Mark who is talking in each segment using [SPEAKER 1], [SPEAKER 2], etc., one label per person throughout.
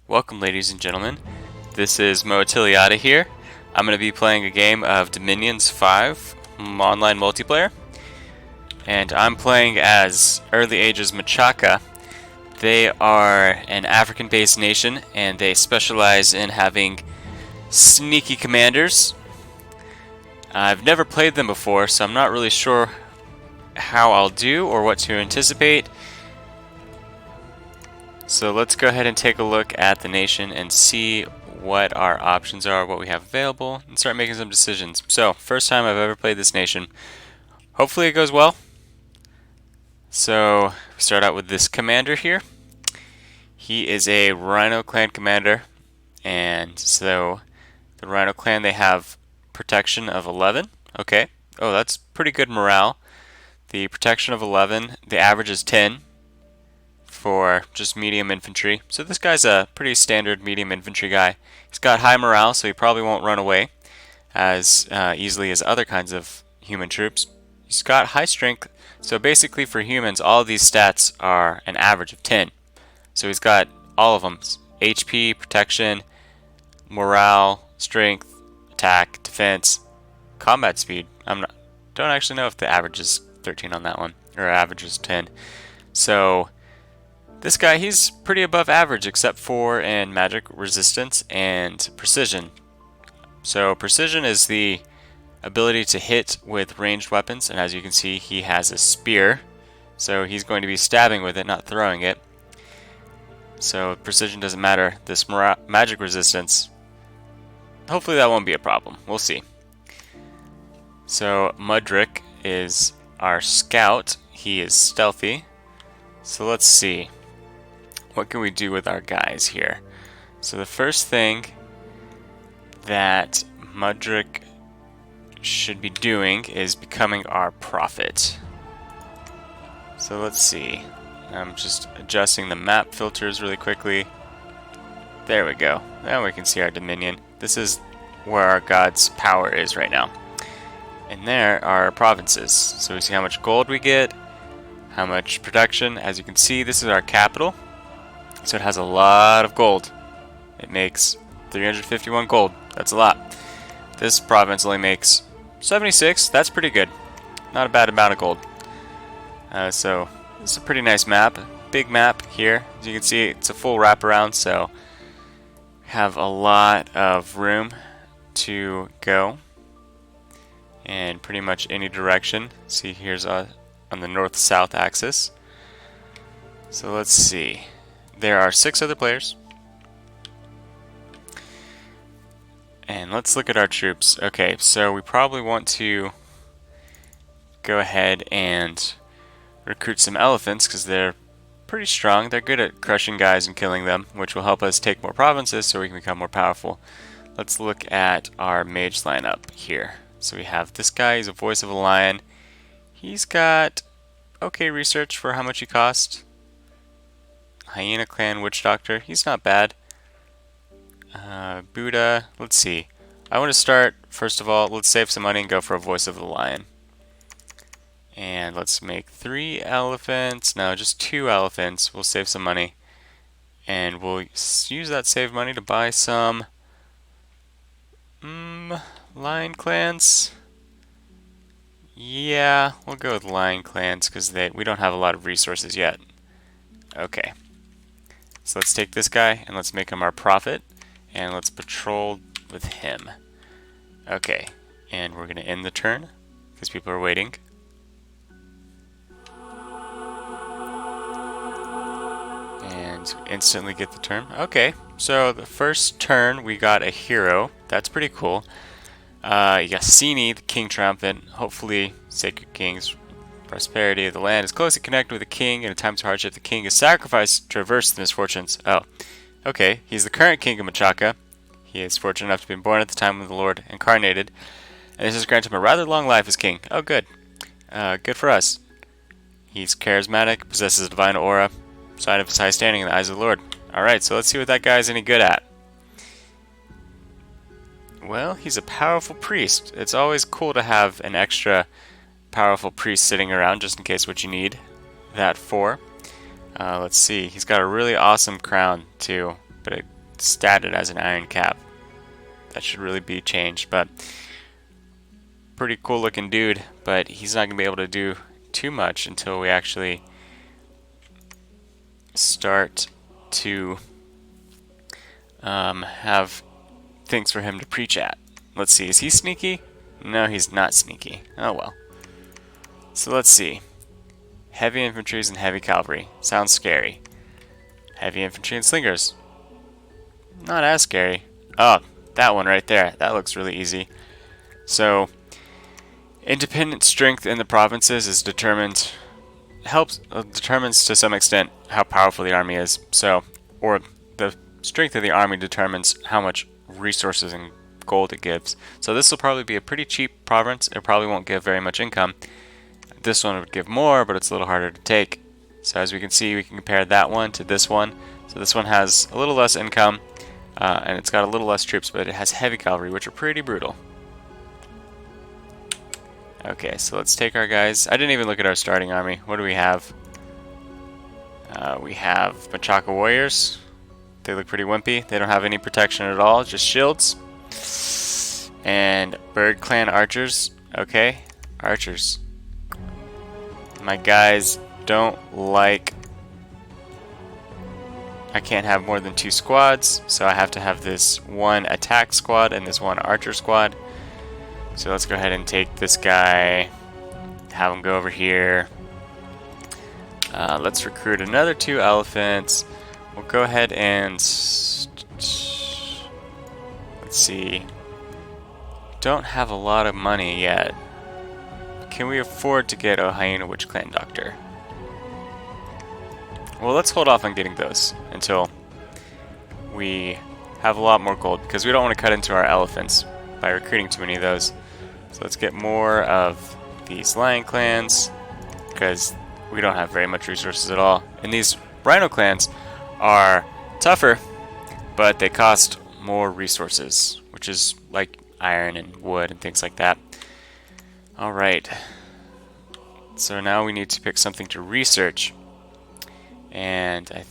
[SPEAKER 1] Welcome, ladies and gentlemen. This is Moatiliata here. I'm going to be playing a game of Dominions 5 online multiplayer. And I'm playing as Early Ages Machaka. They are an African-based nation, and they specialize in having sneaky commanders. I've never played them before, so I'm not really sure how I'll do or what to anticipate. So let's go ahead and take a look at the nation and see what our options are, what we have available, and start making some decisions. So, first time I've ever played this nation. Hopefully it goes well. So, we start out with this commander here. He is a Rhino clan commander, and so the Rhino clan, they have protection of 11. Okay. Oh, that's pretty good morale. The protection of 11, the average is 10. For just medium infantry. So this guy's a pretty standard medium infantry guy. He's got high morale, so he probably won't run away as easily as other kinds of human troops. He's got high strength, so basically for humans, all of these stats are an average of 10. So he's got all of them: HP, protection, morale, strength, attack, defense, combat speed. Don't actually know if the average is 13 on that one, or average is 10. So this guy, he's pretty above average except for in magic resistance and precision. So precision is the ability to hit with ranged weapons, and as you can see, he has a spear. So he's going to be stabbing with it, not throwing it. So precision doesn't matter. This magic resistance, hopefully that won't be a problem. We'll see. So Mudrick is our scout. He is stealthy. So let's see. What can we do with our guys here? So the first thing that Mudrick should be doing is becoming our prophet. So let's see. I'm just adjusting the map filters really quickly. There we go. Now we can see our dominion. This is where our god's power is right now. And there are our provinces. So we see how much gold we get, how much production. As you can see, this is our capital. So it has a lot of gold. It makes 351 gold. That's a lot. This province only makes 76. That's pretty good. Not a bad amount of gold. So it's a pretty nice map. Big map here. As you can see, it's a full wraparound, so we have a lot of room to go in pretty much any direction. See, here's on the north-south axis. So let's see. There are 6 other players. And let's look at our troops. Okay, so we probably want to go ahead and recruit some elephants because they're pretty strong. They're good at crushing guys and killing them, which will help us take more provinces so we can become more powerful. Let's look at our mage lineup here. So we have this guy. He's a voice of a lion. He's got okay research for how much he costs. Hyena Clan Witch Doctor, he's not bad. Buddha, let's see. I want to start, first of all, let's save some money and go for a Voice of the Lion. And let's make 3 elephants. No, just 2 elephants. We'll save some money. And we'll use that saved money to buy some lion clans. Yeah, we'll go with lion clans because we don't have a lot of resources yet. Okay. So let's take this guy and let's make him our prophet, and let's patrol with him. Okay, and we're going to end the turn because people are waiting. And instantly get the turn. Okay, so the first turn we got a hero. That's pretty cool. Yassini, the King Triumphant. Hopefully, Sacred King's prosperity of the land is closely connected with the king. In times of hardship, the king is sacrificed to reverse the misfortunes. Oh, okay. He's the current king of Machaka. He is fortunate enough to be born at the time when the Lord incarnated, and this has granted him a rather long life as king. Oh, good. Good for us. He's charismatic, possesses a divine aura, sign of his high standing in the eyes of the Lord. Alright, so let's see what that guy's any good at. Well, he's a powerful priest. It's always cool to have an extra powerful priest sitting around just in case what you need that for. Let's see. He's got a really awesome crown too, but it statted as an iron cap. That should really be changed, but pretty cool looking dude, but he's not going to be able to do too much until we actually start to have things for him to preach at. Let's see, is he sneaky? No, he's not sneaky. Oh well. So let's see. Heavy infantry and heavy cavalry. Sounds scary. Heavy infantry and slingers. Not as scary. Oh, that one right there. That looks really easy. So, independent strength in the provinces is determines to some extent how powerful the army is. So, or the strength of the army determines how much resources and gold it gives. So this will probably be a pretty cheap province. It probably won't give very much income. This one would give more, but it's a little harder to take. So as we can see, we can compare that one to this one. So this one has a little less income, and it's got a little less troops, but it has heavy cavalry, which are pretty brutal. Okay, so let's take our guys. I didn't even look at our starting army. What do we have? We have Machaka warriors. They look pretty wimpy. They don't have any protection at all, just shields. And Bird Clan archers. Okay, archers. My guys don't like... I can't have more than 2 squads, so I have to have this one attack squad and this one archer squad. So let's go ahead and take this guy, have him go over here. Let's recruit another 2 elephants. We'll go ahead and... let's see. Don't have a lot of money yet. Can we afford to get a Hyena Witch Clan Doctor? Well, let's hold off on getting those until we have a lot more gold, because we don't want to cut into our elephants by recruiting too many of those. So let's get more of these lion clans, because we don't have very much resources at all. And these rhino clans are tougher, but they cost more resources, which is like iron and wood and things like that. Alright, so now we need to pick something to research. And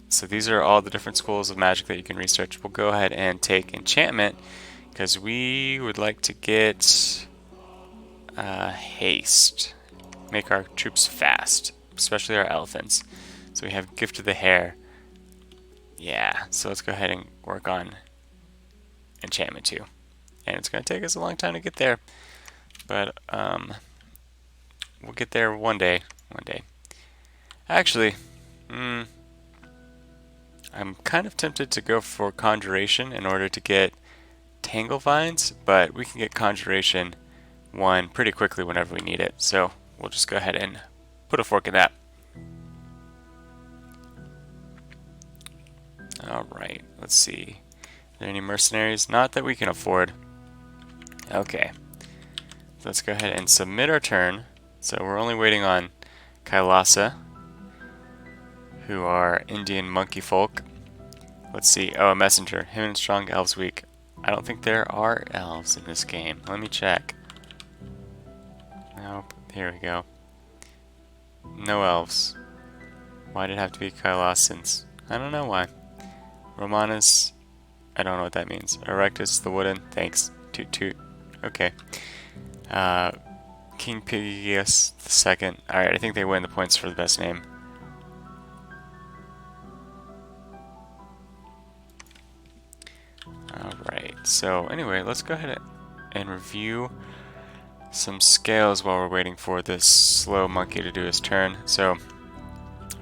[SPEAKER 1] so these are all the different schools of magic that you can research. We'll go ahead and take enchantment, because we would like to get haste. Make our troops fast, especially our elephants. So we have Gift of the Hare. Yeah, so let's go ahead and work on enchantment too. And it's going to take us a long time to get there. But we'll get there one day. Actually, I'm kind of tempted to go for Conjuration in order to get Tangle Vines, but we can get Conjuration 1 pretty quickly whenever we need it. So we'll just go ahead and put a fork in that. Alright, let's see. Are there any mercenaries? Not that we can afford. Okay. Let's go ahead and submit our turn. So we're only waiting on Kailasa, who are Indian monkey folk. Let's see. Oh, a messenger. Him and strong elves weak. I don't think there are elves in this game. Let me check. Nope. Here we go. No elves. Why did it have to be Kailasans? I don't know why. Romanus. I don't know what that means. Erectus the wooden. Thanks. Toot toot. Okay. King Pigius II. Alright, I think they win the points for the best name. Alright, so anyway, let's go ahead and review some scales while we're waiting for this slow monkey to do his turn. So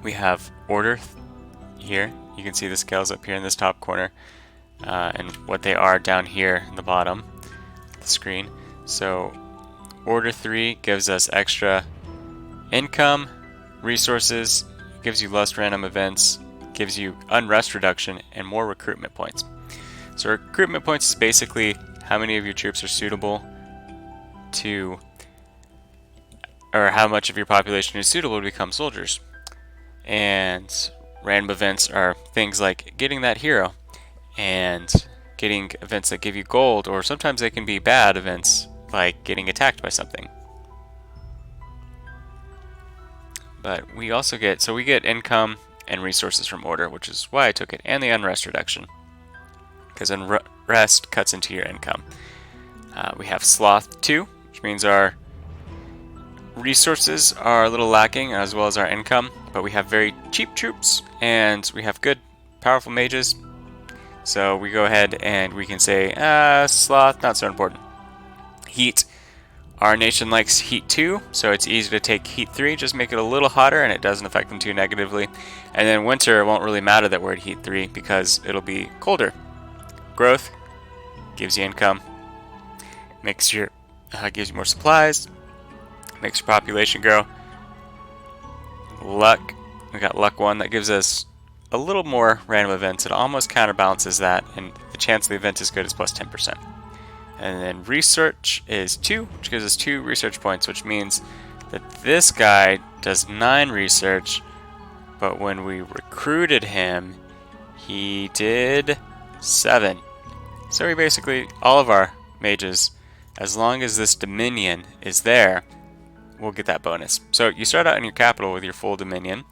[SPEAKER 1] we have order here. You can see the scales up here in this top corner, and what they are down here in the bottom of the screen. So order 3 gives us extra income, resources, gives you less random events, gives you unrest reduction, and more recruitment points. So recruitment points is basically how many of your troops are suitable to, or how much of your population is suitable to become soldiers. And random events are things like getting that hero and getting events that give you gold, or sometimes they can be bad events like getting attacked by something. But we also get, so we get income and resources from order, which is why I took it, and the unrest reduction. because unrest cuts into your income. We have sloth 2, which means our resources are a little lacking as well as our income, but we have very cheap troops and we have good powerful mages, so we go ahead and we can say sloth not so important. Heat, our nation likes heat 2, so it's easy to take heat 3, just make it a little hotter and it doesn't affect them too negatively. And then winter, it won't really matter that we're at heat 3 because it'll be colder. Growth gives you income, makes your gives you more supplies, makes your population grow. Luck, we got luck 1, that gives us a little more random events. It almost counterbalances that, and the chance the event is good is plus 10%. And then research is 2, which gives us 2 research points, which means that this guy does 9 research, but when we recruited him, he did 7. So we basically, all of our mages, as long as this dominion is there, we'll get that bonus. So you start out in your capital with your full dominion.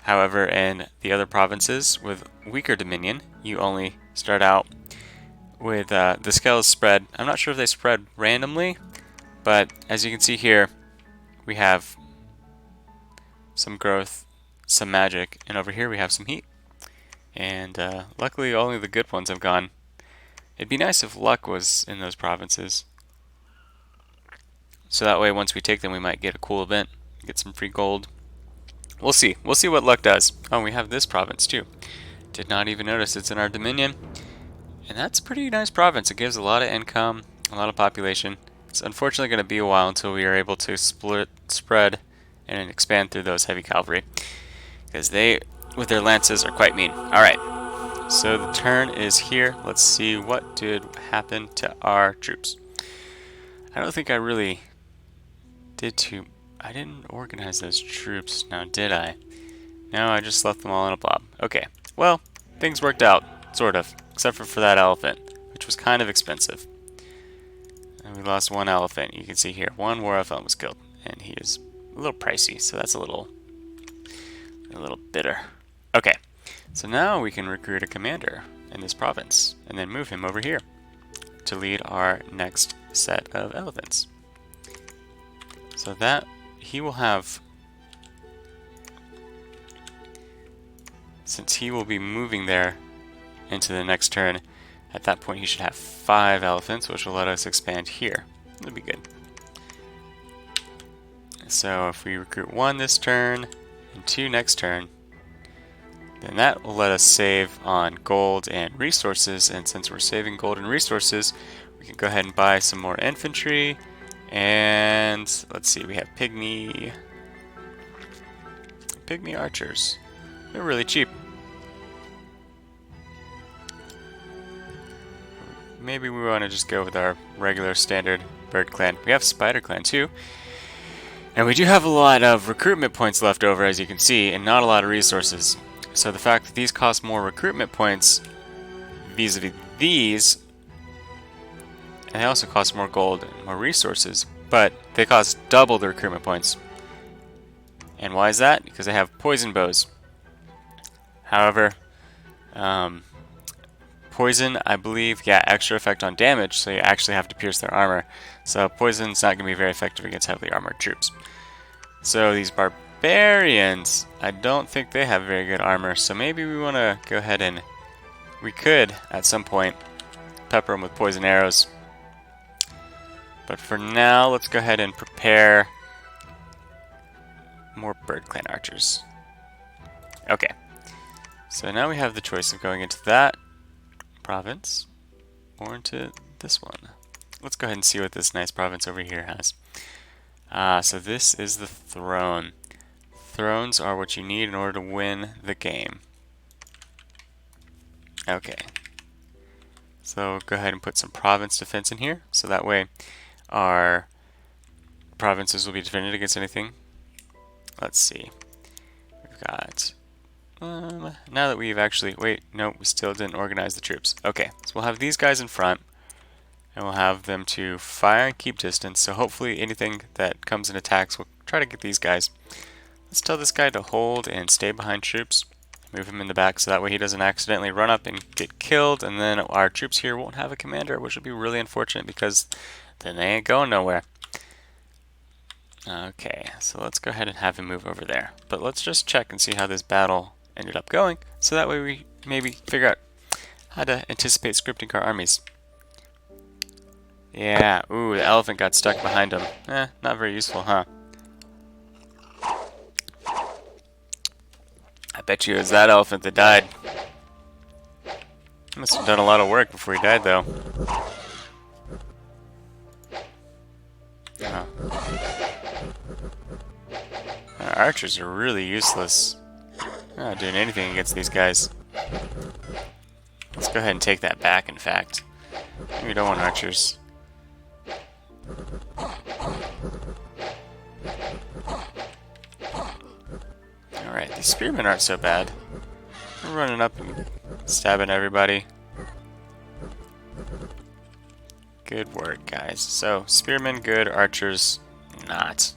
[SPEAKER 1] However, in the other provinces with weaker dominion, you only start out with the scales spread. I'm not sure if they spread randomly, but as you can see here, we have some growth, some magic, and over here we have some heat. And luckily only the good ones have gone. It'd be nice if luck was in those provinces, so that way once we take them we might get a cool event, get some free gold. We'll see what luck does. Oh, we have this province too. Did not even notice it's in our dominion. And that's a pretty nice province. It gives a lot of income, a lot of population. It's unfortunately going to be a while until we are able to spread, and expand through those heavy cavalry, because they, with their lances, are quite mean. Alright, so the turn is here. Let's see what did happen to our troops. I don't think I really I didn't organize those troops now, did I? No, I just left them all in a blob. Okay, well, things worked out, sort of. Except for that elephant, which was kind of expensive. And we lost 1 elephant. You can see here, 1 war elephant was killed, and he is a little pricey, so that's a little bitter. Okay, so now we can recruit a commander in this province, and then move him over here to lead our next set of elephants. So that he will have, since he will be moving there into the next turn, at that point he should have 5 elephants, which will let us expand here. That'll be good. So if we recruit 1 this turn and 2 next turn, then that will let us save on gold and resources, and since we're saving gold and resources, we can go ahead and buy some more infantry. And let's see, we have pygmy archers. They're really cheap. Maybe we want to just go with our regular standard bird clan. We have spider clan too. And we do have a lot of recruitment points left over, as you can see, and not a lot of resources. So the fact that these cost more recruitment points vis-a-vis these, and they also cost more gold and more resources, but they cost double the recruitment points. And why is that? Because they have poison bows. However, poison, I believe, extra effect on damage, so you actually have to pierce their armor. So poison's not going to be very effective against heavily armored troops. So these barbarians, I don't think they have very good armor, so maybe we want to go ahead and, we could, at some point, pepper them with poison arrows. But for now, let's go ahead and prepare more bird clan archers. Okay, so now we have the choice of going into that province or into this one. Let's go ahead and see what this nice province over here has. So this is the throne. Thrones are what you need in order to win the game. Okay, so go ahead and put some province defense in here, so that way our provinces will be defended against anything. Let's see, we've got now that we've actually, wait, no, we still didn't organize the troops. Okay, so we'll have these guys in front, and we'll have them to fire and keep distance, so hopefully anything that comes and attacks, we'll try to get these guys. Let's tell this guy to hold and stay behind troops. Move him in the back so that way he doesn't accidentally run up and get killed, and then our troops here won't have a commander, which would be really unfortunate because then they ain't going nowhere. Okay, so let's go ahead and have him move over there. But let's just check and see how this battle ended up going, so that way we maybe figure out how to anticipate scripting our armies. Yeah, ooh, the elephant got stuck behind him. Not very useful, huh? I bet you it was that elephant that died. He must have done a lot of work before he died, though. Oh. Our archers are really useless. They're not doing anything against these guys. Let's go ahead and take that back, in fact. We don't want archers. Alright, these spearmen aren't so bad. They're running up and stabbing everybody. Good work, guys. So, spearmen good, archers not.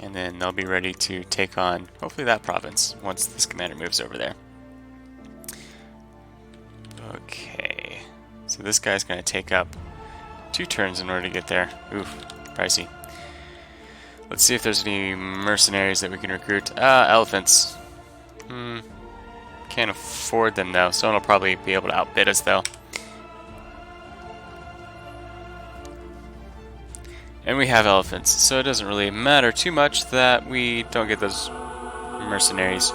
[SPEAKER 1] And then they'll be ready to take on, hopefully, that province once this commander moves over there. Okay. So this guy's going to take up 2 turns in order to get there. Oof, pricey. Let's see if there's any mercenaries that we can recruit. Elephants. Can't afford them, though. Someone will probably be able to outbid us, though. And we have elephants, so it doesn't really matter too much that we don't get those mercenaries.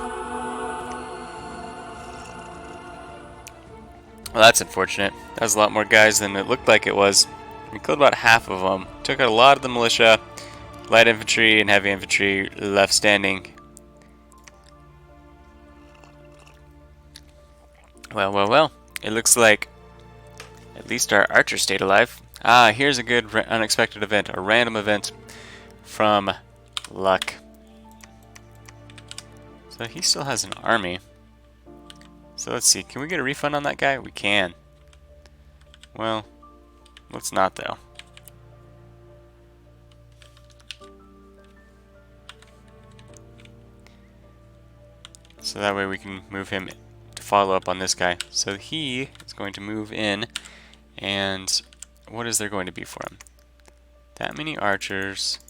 [SPEAKER 1] Well, that's unfortunate. That was a lot more guys than it looked like it was. We killed about half of them. Took out a lot of the militia. Light infantry and heavy infantry left standing. Well. It looks like at least our archer stayed alive. Here's a good unexpected event. A random event from luck. So he still has an army. So let's see. Can we get a refund on that guy? We can. Well, let's not, though. So that way we can move him to follow up on this guy. So he is going to move in, and what is there going to be for him? That many archers,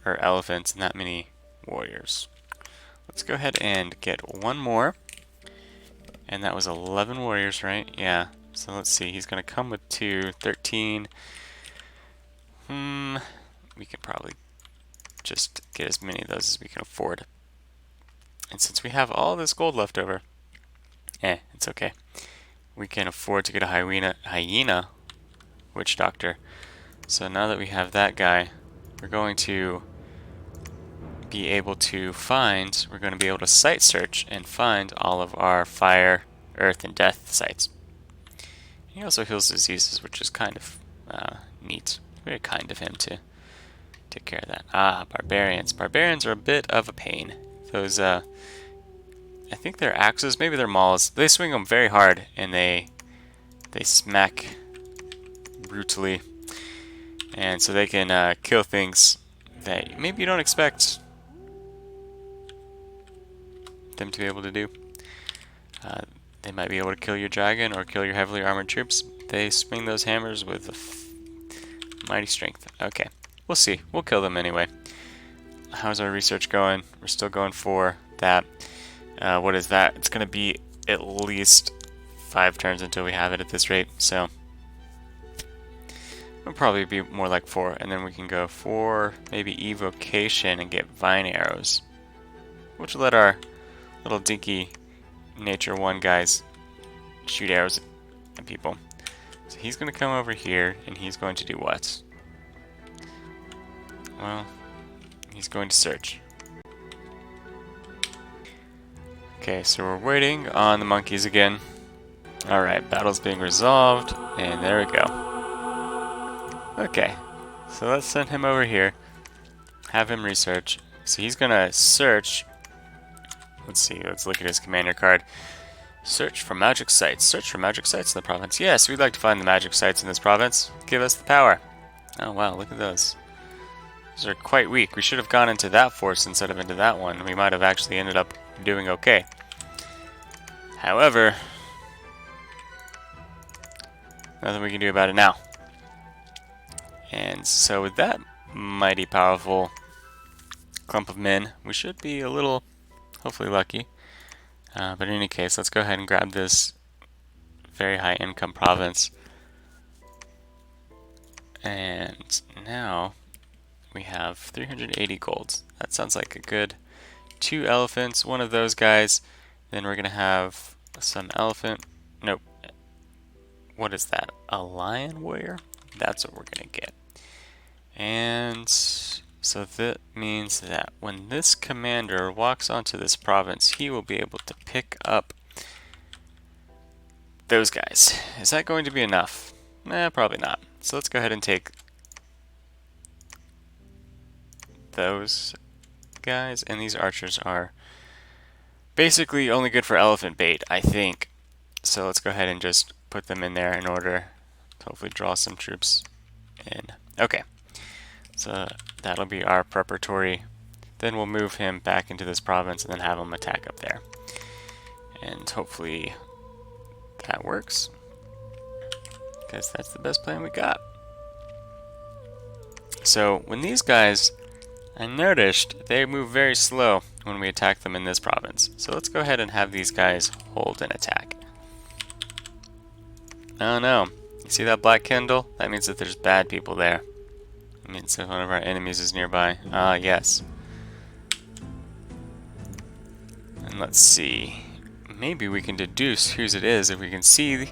[SPEAKER 1] or elephants, and that many warriors. Let's go ahead and get one more. And that was 11 warriors, right? Yeah. So let's see. He's going to come with 2, 13. We can probably just get as many of those as we can afford. And since we have all this gold left over, it's okay. We can afford to get a hyena witch doctor. So now that we have that guy, we're going to be able to site search and find all of our fire, earth, and death sites. He also heals diseases, which is kind of neat. Very kind of him to take care of that. Barbarians. Barbarians are a bit of a pain. Those, I think they're axes, maybe they're mauls. They swing them very hard, and they smack brutally. And so they can kill things that maybe you don't expect them to be able to do. They might be able to kill your dragon or kill your heavily armored troops. They swing those hammers with mighty strength. Okay, we'll see. We'll kill them anyway. How's our research going? We're still going for that. What is that? It's going to be at least 5 turns until we have it at this rate, so it'll probably be more like 4, and then we can go for maybe evocation and get vine arrows, which will let our little dinky nature 1 guys shoot arrows at people. So he's going to come over here, and he's going to do what? Well, he's going to search. Okay, so we're waiting on the monkeys again. Alright, battle's being resolved, and there we go. Okay, so let's send him over here. Have him research. So he's gonna search. Let's see, let's look at his commander card. Search for magic sites. Search for magic sites in the province. Yes, we'd like to find the magic sites in this province. Give us the power. Oh wow, look at those. Those are quite weak. We should have gone into that force instead of into that one. We might have actually ended up doing okay. However, nothing we can do about it now. And so with that mighty powerful clump of men, we should be a little, hopefully, lucky. But in any case, let's go ahead and grab this very high income province. And now we have 380 golds. That sounds like a good 2 elephants, one of those guys. Then we're going to have some elephant. Nope. What is that? A lion warrior? That's what we're going to get. And so that means that when this commander walks onto this province, he will be able to pick up those guys. Is that going to be enough? Nah, probably not. So let's go ahead and take those guys. And these archers are basically only good for elephant bait, I think. So let's go ahead and just put them in there in order to hopefully draw some troops in. Okay. So that'll be our preparatory. Then we'll move him back into this province and then have him attack up there. And hopefully that works, because that's the best plan we got. So when these guys, I noticed they move very slow when we attack them in this province. So let's go ahead and have these guys hold an attack. Oh no, you see that black kindle? That means that there's bad people there. It means that one of our enemies is nearby. Ah, yes. And let's see. Maybe we can deduce whose it is if we can see.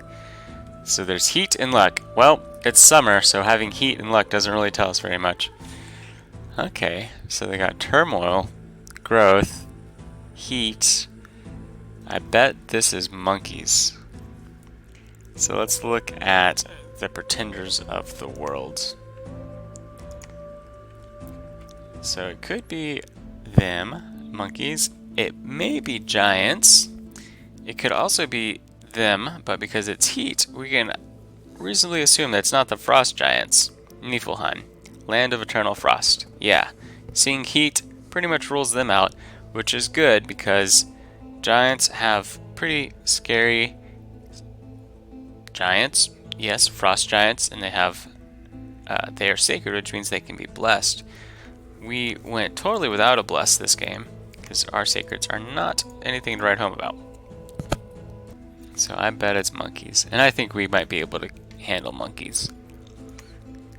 [SPEAKER 1] So there's heat and luck. Well, it's summer, so having heat and luck doesn't really tell us very much. Okay, so they got turmoil, growth, heat. I bet this is monkeys. So let's look at the pretenders of the world. So it could be them, monkeys. It may be giants. It could also be them, but because it's heat, we can reasonably assume that it's not the frost giants. Niflheim, land of eternal frost. Yeah, seeing heat pretty much rules them out, which is good because giants have pretty scary giants. Yes, frost giants, and they are sacred, which means they can be blessed. We went totally without a bless this game because our sacreds are not anything to write home about. So I bet it's monkeys, and I think we might be able to handle monkeys,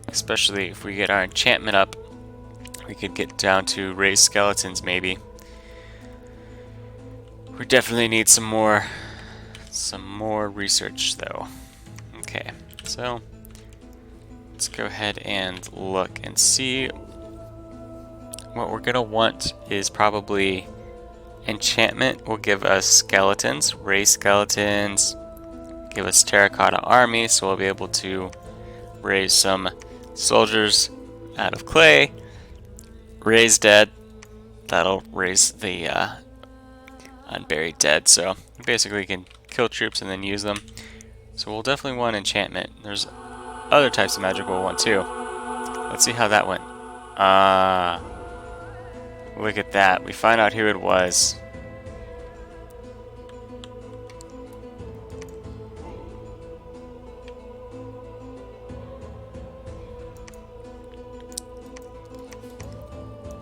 [SPEAKER 1] especially if we get our enchantment up. We could get down to raised skeletons maybe. We definitely need some more research though. Okay, so let's go ahead and look and see. What we're gonna want is probably enchantment will give us skeletons, raised skeletons, give us terracotta army, so we'll be able to raise some soldiers out of clay. Raise dead, that'll raise the unburied dead, so we basically can kill troops and then use them. So we'll definitely want enchantment. There's other types of magic we'll want too. Let's see how that went. Look at that. We find out who it was.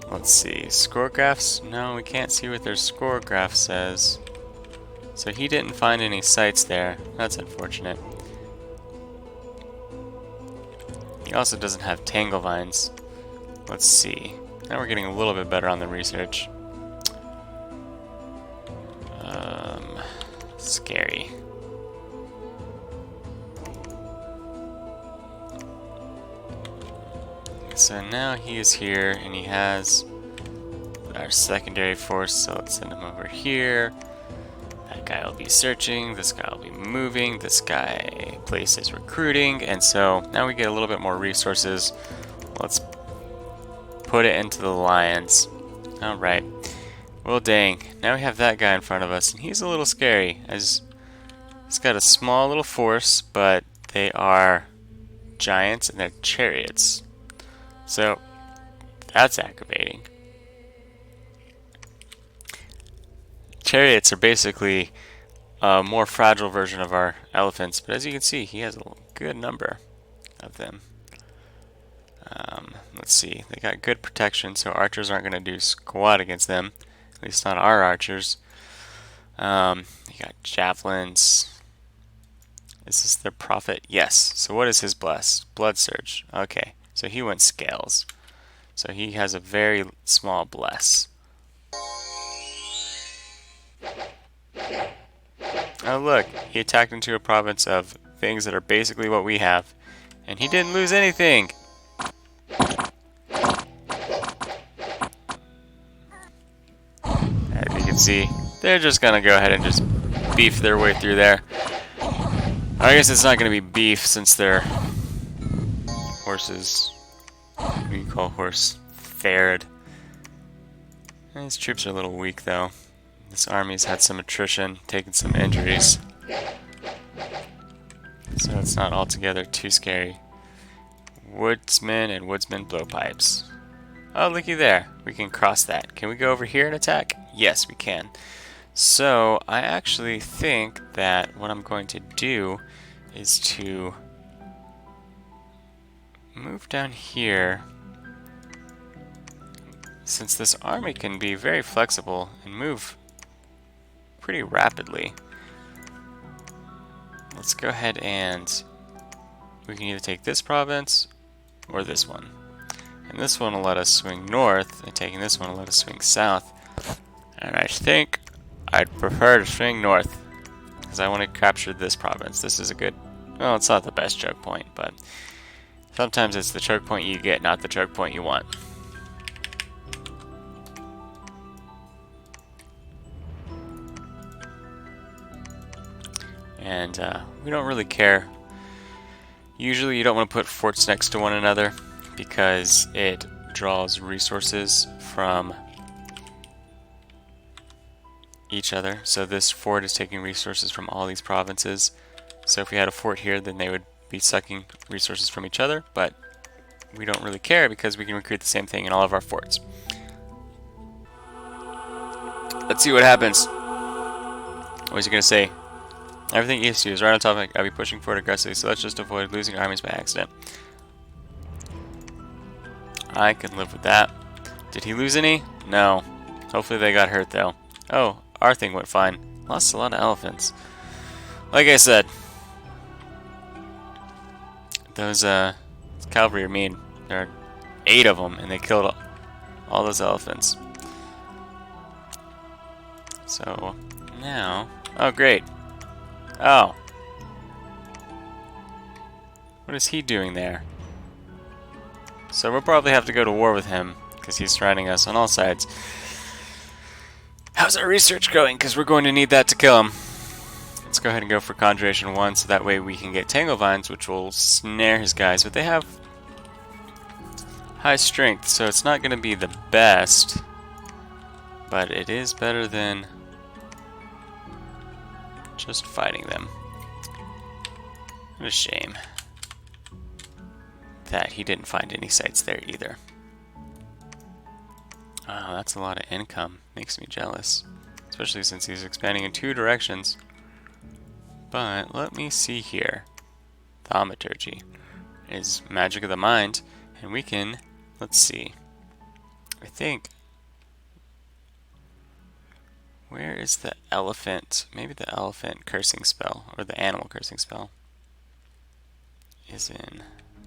[SPEAKER 1] Let's see. Score graphs? No, we can't see what their score graph says. So he didn't find any sites there. That's unfortunate. He also doesn't have tangle vines. Let's see. Now we're getting a little bit better on the research. Scary. So now he is here, and he has our secondary force, so let's send him over here. That guy will be searching, this guy will be moving, this guy places recruiting, and so now we get a little bit more resources. Let's put it into the lions. Alright. Well, dang. Now we have that guy in front of us, and he's a little scary, as he's got a small little force, but they are giants and they're chariots. So That's aggravating. Chariots are basically a more fragile version of our elephants, but as you can see, he has a good number of them. Let's see, they got good protection, so archers aren't going to do squat against them, at least not our archers. You got javelins. Is this their prophet? Yes. So what is his bless? Blood surge. Okay, so he went scales. So he has a very small bless. Oh look, he attacked into a province of things that are basically what we have, and he didn't lose anything. As you can see, they're just gonna go ahead and just beef their way through there. I guess it's not gonna be beef since they're horses. What do you call horse? Fared. These troops are a little weak though. This army's had some attrition, taken some injuries. So it's not altogether too scary. Woodsmen and woodsmen blowpipes. Oh, looky there. We can cross that. Can we go over here and attack? Yes, we can. So I actually think that what I'm going to do is to move down here. Since this army can be very flexible and move pretty rapidly, let's go ahead and we can either take this province or this one. And this one will let us swing north, and taking this one will let us swing south. And I think I'd prefer to swing north, because I want to capture this province. This is a good, well, it's not the best choke point, but sometimes it's the choke point you get, not the choke point you want. And we don't really care. Usually you don't want to put forts next to one another because it draws resources from each other. So this fort is taking resources from all these provinces. So if we had a fort here, then they would be sucking resources from each other, but we don't really care because we can recruit the same thing in all of our forts. Let's see what happens. What is he going to say? Everything east to you is right on top of it. I'll be pushing forward aggressively, so let's just avoid losing armies by accident. I can live with that. Did he lose any? No. Hopefully they got hurt though. Oh, our thing went fine. Lost a lot of elephants. Like I said, those cavalry are mean. There are 8 of them, and they killed all those elephants. So now, oh great. Oh. What is he doing there? So we'll probably have to go to war with him, because he's surrounding us on all sides. How's our research going? Because we're going to need that to kill him. Let's go ahead and go for Conjuration 1, so that way we can get Tangle Vines, which will snare his guys. But they have high strength, so it's not going to be the best. But it is better than just fighting them. What a shame that he didn't find any sites there either. Oh, that's a lot of income. Makes me jealous. Especially since he's expanding in 2 directions. But let me see here. Thaumaturgy is magic of the mind. And we can, let's see. I think, where is the elephant? Maybe the elephant cursing spell, or the animal cursing spell is in.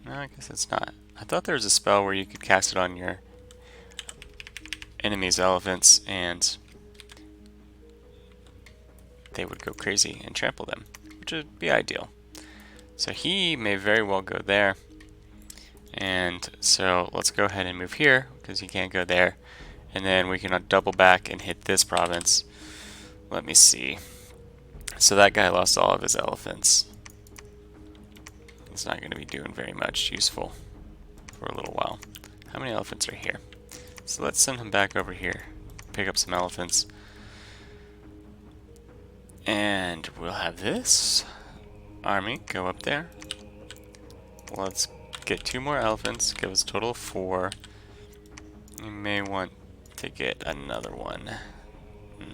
[SPEAKER 1] No, I guess it's not. I thought there was a spell where you could cast it on your enemies' elephants and they would go crazy and trample them, which would be ideal. So he may very well go there. And so let's go ahead and move here because he can't go there. And then we can double back and hit this province. Let me see. So that guy lost all of his elephants. He's not going to be doing very much useful for a little while. How many elephants are here? So let's send him back over here. Pick up some elephants. And we'll have this army go up there. Let's get 2 more elephants. Give us a total of 4. We may want to get another one.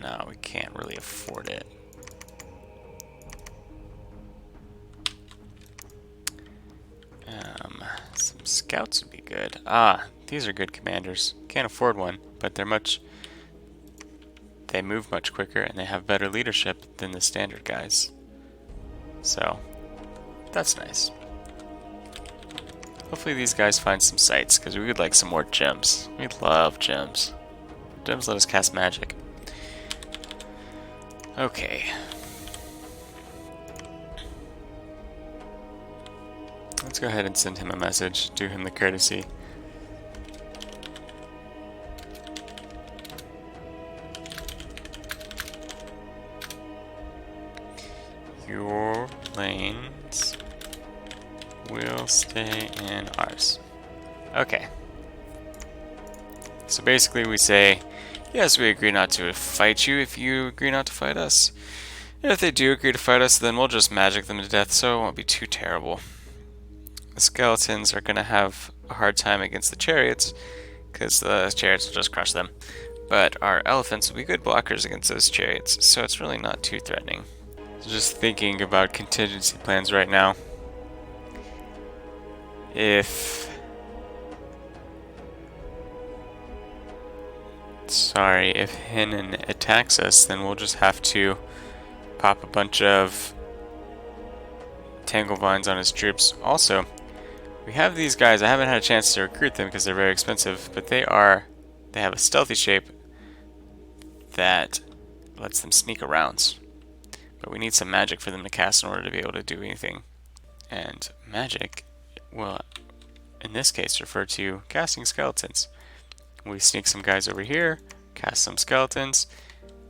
[SPEAKER 1] No, we can't really afford it. Some scouts would be good. Ah, these are good commanders. Can't afford one, but they move much quicker and they have better leadership than the standard guys. So, that's nice. Hopefully these guys find some sites, because we would like some more gems. We love gems. Gems let us cast magic. Okay. Let's go ahead and send him a message, do him the courtesy. Your lanes will stay in ours. Okay. So basically we say, yes, we agree not to fight you if you agree not to fight us. And if they do agree to fight us, then we'll just magic them to death, so it won't be too terrible. The skeletons are going to have a hard time against the chariots, because the chariots will just crush them. But our elephants will be good blockers against those chariots, so it's really not too threatening. So just thinking about contingency plans right now. If Hinnon attacks us, then we'll just have to pop a bunch of tangle vines on his troops. Also, we have these guys. I haven't had a chance to recruit them because they're very expensive, but they have a stealthy shape that lets them sneak around. But we need some magic for them to cast in order to be able to do anything. And magic will, in this case, refer to casting skeletons. We sneak some guys over here, cast some skeletons,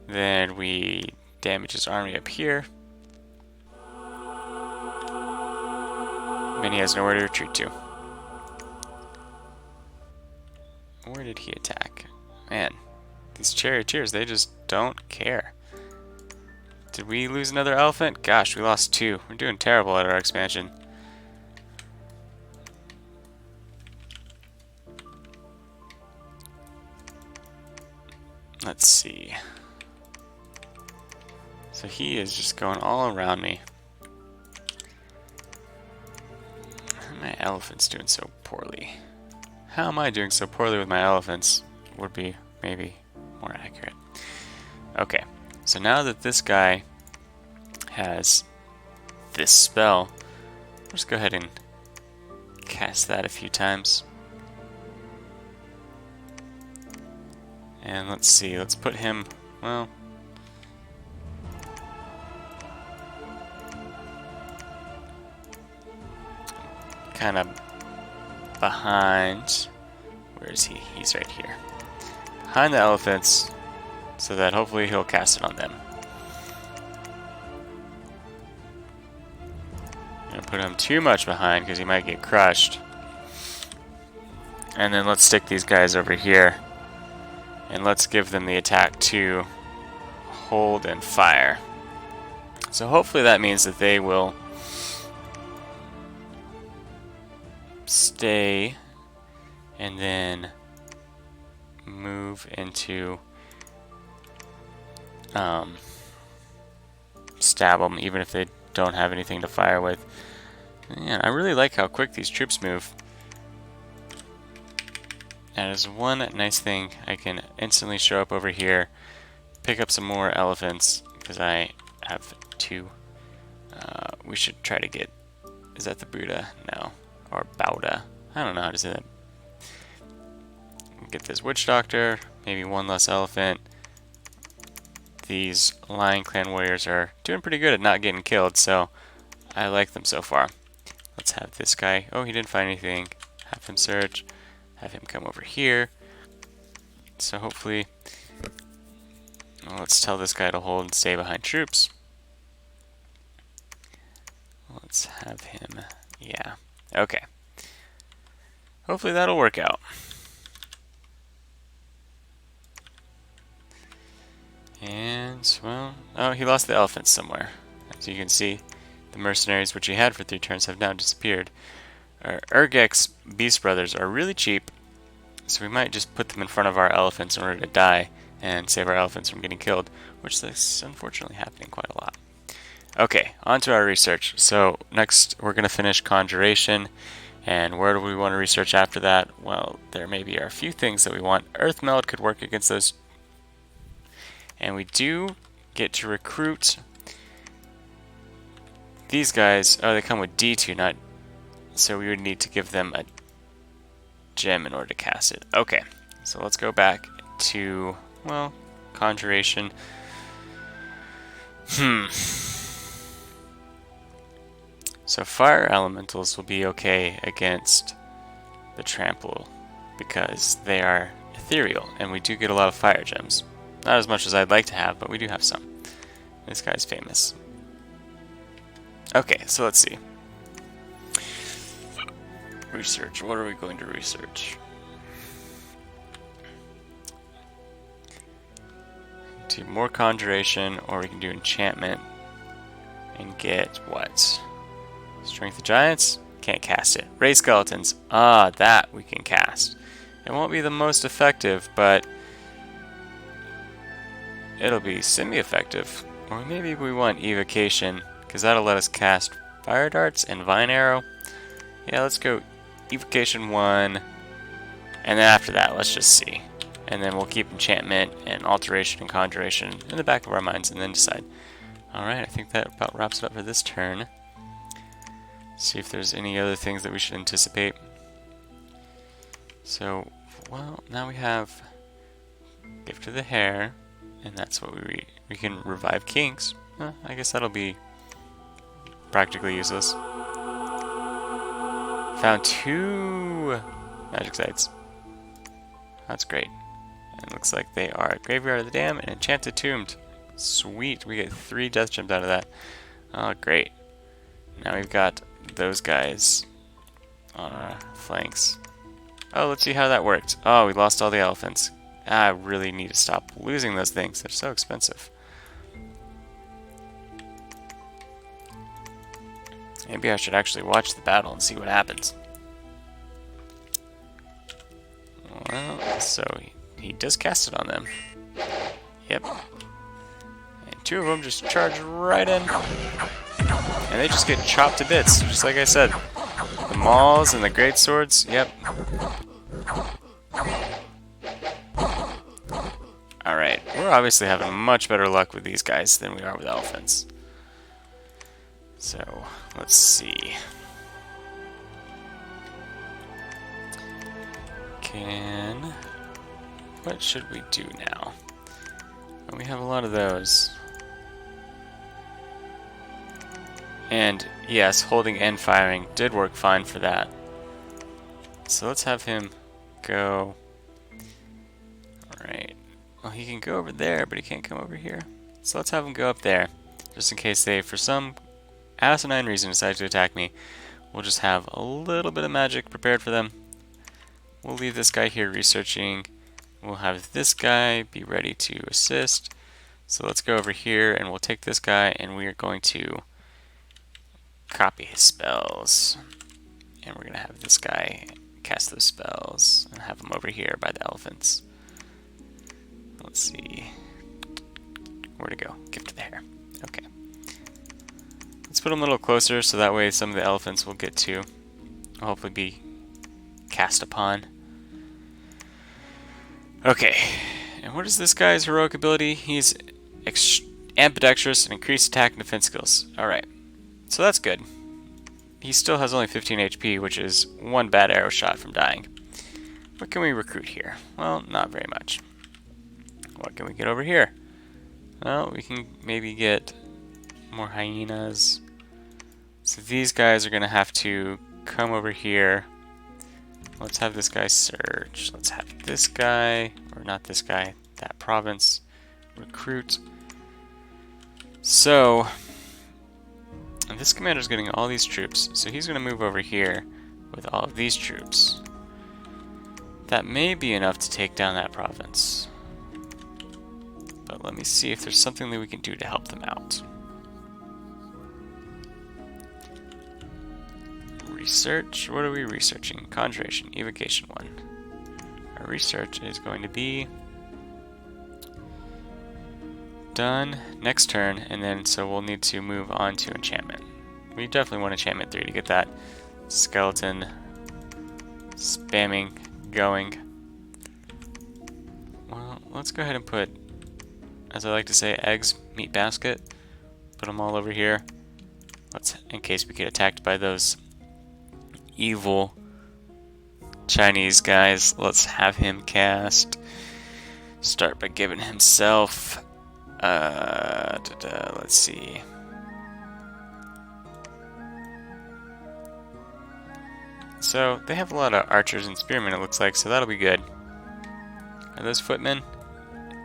[SPEAKER 1] then we damage his army up here. And he has nowhere to retreat to. Where did he attack? Man, these charioteers, they just don't care. Did we lose another elephant? Gosh, we lost 2. We're doing terrible at our expansion. Let's see. So he is just going all around me. My elephant's doing so poorly. How am I doing so poorly with my elephants? Would be maybe more accurate. Okay, so now that this guy has this spell, let's go ahead and cast that a few times. And let's see, let's put him, well, kind of behind, where is he? He's right here. Behind the elephants, so that hopefully he'll cast it on them. I'm gonna put him too much behind because he might get crushed. And then let's stick these guys over here. And let's give them the attack to hold and fire. So hopefully that means that they will stay and then move into stab them even if they don't have anything to fire with. Man, I really like how quick these troops move. That is one nice thing. I can instantly show up over here, pick up some more elephants, because I have 2. We should try to get, is that the Buddha? No. Or Bauda. I don't know how to say that. Get this witch doctor, maybe 1 less elephant. These Lion Clan warriors are doing pretty good at not getting killed, so I like them so far. Let's have this guy, oh, he didn't find anything. Have him search. Have him come over here. So hopefully, well, let's tell this guy to hold and stay behind troops. Let's have him, yeah, okay. Hopefully that'll work out. And, well, oh, he lost the elephants somewhere. As you can see, the mercenaries which he had for 3 turns have now disappeared. Our Urgek's Beast Brothers are really cheap, So we might just put them in front of our elephants in order to die and save our elephants from getting killed, which is unfortunately happening quite a lot. Okay, on to our research. So next we're going to finish Conjuration. And where do we want to research after that? Well, there maybe are a few things that we want. Earth Meld could work against those. And we do get to recruit these guys. Oh, they come with D2, not... So we would need to give them a gem in order to cast it. Okay, so let's go back to, well, Conjuration. So fire elementals will be okay against the trample because they are ethereal, and we do get a lot of fire gems. Not as much as I'd like to have, but we do have some. This guy's famous. Okay, so let's see. Research. What are we going to research? Do more Conjuration, or we can do enchantment and get what? Strength of Giants? Can't cast it. Ray Skeletons. Ah, that we can cast. It won't be the most effective, but it'll be semi-effective. Or maybe we want Evocation, because that'll let us cast Fire Darts and Vine Arrow. Yeah, let's go Evocation 1, and then after that, let's just see. And then we'll keep Enchantment and Alteration and Conjuration in the back of our minds and then decide. Alright, I think that about wraps it up for this turn. See if there's any other things that we should anticipate. So, well, now we have Gift of the Hair, and that's what we can revive Kinks. I guess that'll be practically useless. Found 2 magic sites. That's great. And it looks like they are Graveyard of the Dam and Enchanted Tombed. Sweet, we get 3 death gems out of that. Oh, great. Now we've got those guys on our flanks. Oh, let's see how that worked. Oh, we lost all the elephants. I really need to stop losing those things. They're so expensive. Maybe I should actually watch the battle and see what happens. Well, so he does cast it on them. Yep. And 2 of them just charge right in. And they just get chopped to bits, just like I said. The mauls and the great swords, yep. Alright, we're obviously having much better luck with these guys than we are with elephants. So, let's see. What should we do now? Well, we have a lot of those. And yes, holding and firing did work fine for that. So let's have him go. Alright. Well, he can go over there, but he can't come over here. So let's have him go up there. Just in case they, for some asinine reason, decide to attack me. We'll just have a little bit of magic prepared for them. We'll leave this guy here researching. We'll have this guy be ready to assist. So let's go over here and we'll take this guy and we are going to copy his spells. And we're going to have this guy cast those spells and have him over here by the elephants. Let's see. Where to go? Gift of the Hair. Okay. Let's put him a little closer so that way some of the elephants will get to hopefully be cast upon. Okay, and what is this guy's heroic ability? He's ambidextrous and increased attack and defense skills. Alright, so that's good. He still has only 15 HP, which is 1 bad arrow shot from dying. What can we recruit here? Well, not very much. What can we get over here? Well, we can maybe get more hyenas. So these guys are going to have to come over here. Let's have this guy search. Let's have this guy, or not this guy, that province, recruit. So, and this commander's getting all these troops, so he's going to move over here with all of these troops. That may be enough to take down that province. But let me see if there's something that we can do to help them out. Research? What are we researching? Conjuration, Evocation 1. our research is going to be done next turn, and then so we'll need to move on to enchantment. We definitely want enchantment 3 to get that skeleton spamming going. Well, let's go ahead and put, as I like to say, eggs, meat basket. Put them all over here. Let's, in case we get attacked by those evil Chinese guys, let's have him cast. Start by giving himself, let's see. So they have a lot of archers and spearmen, it looks like, so that'll be good. Are those footmen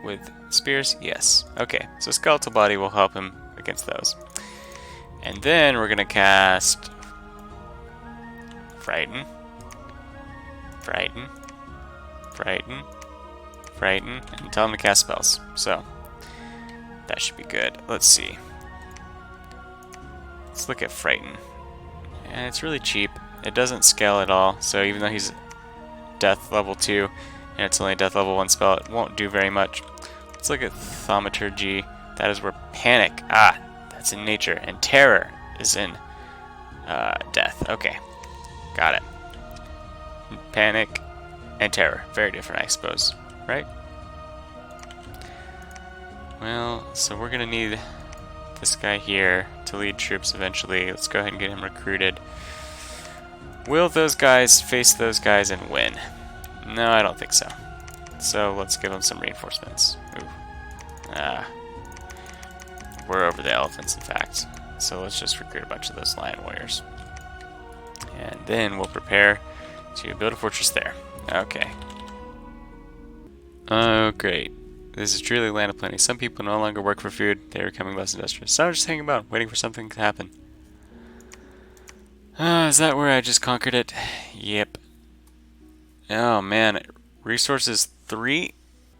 [SPEAKER 1] with spears? Yes. Okay, so skeletal body will help him against those. And then we're gonna cast Frighten, Frighten, Frighten, Frighten, and tell him to cast spells. So that should be good. Let's see. Let's look at Frighten. And it's really cheap. It doesn't scale at all, so even though he's death level 2 and it's only death level 1 spell, it won't do very much. Let's look at Thaumaturgy. That is where Panic, that's in nature, and Terror is in death. Okay, got it. Panic and Terror, very different, I suppose, right? Well, so we're gonna need this guy here to lead troops eventually. Let's go ahead and get him recruited. Will those guys face those guys and win? No, I don't think so. So let's give them some reinforcements. Ooh. We're over the elephants, in fact. So let's just recruit a bunch of those lion warriors. And then we'll prepare to build a fortress there. Okay. Oh, great. This is truly a land of plenty. Some people no longer work for food. They are becoming less industrious. So I'm just hanging about, waiting for something to happen. Is that where I just conquered it? Yep. Oh man, resources 3?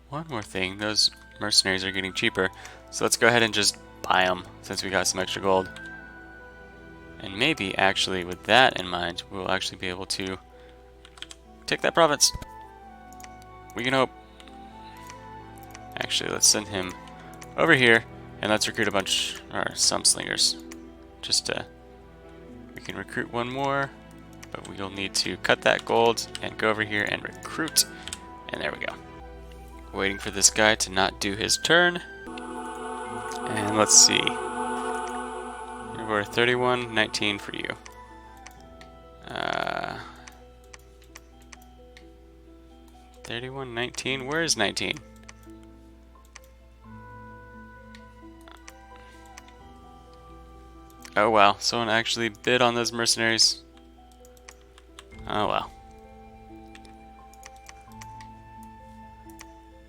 [SPEAKER 1] One more thing, those mercenaries are getting cheaper. So let's go ahead and just buy them, since we got some extra gold. And maybe, actually, with that in mind, we'll actually be able to take that province. We can hope. Actually, let's send him over here, and let's recruit a bunch, or some slingers. Just we can recruit one more, but we'll need to cut that gold and go over here and recruit. And there we go. Waiting for this guy to not do his turn. And let's see. We're 31-19 for you. 31-19? Where is 19? Oh well, someone actually bid on those mercenaries. Oh well.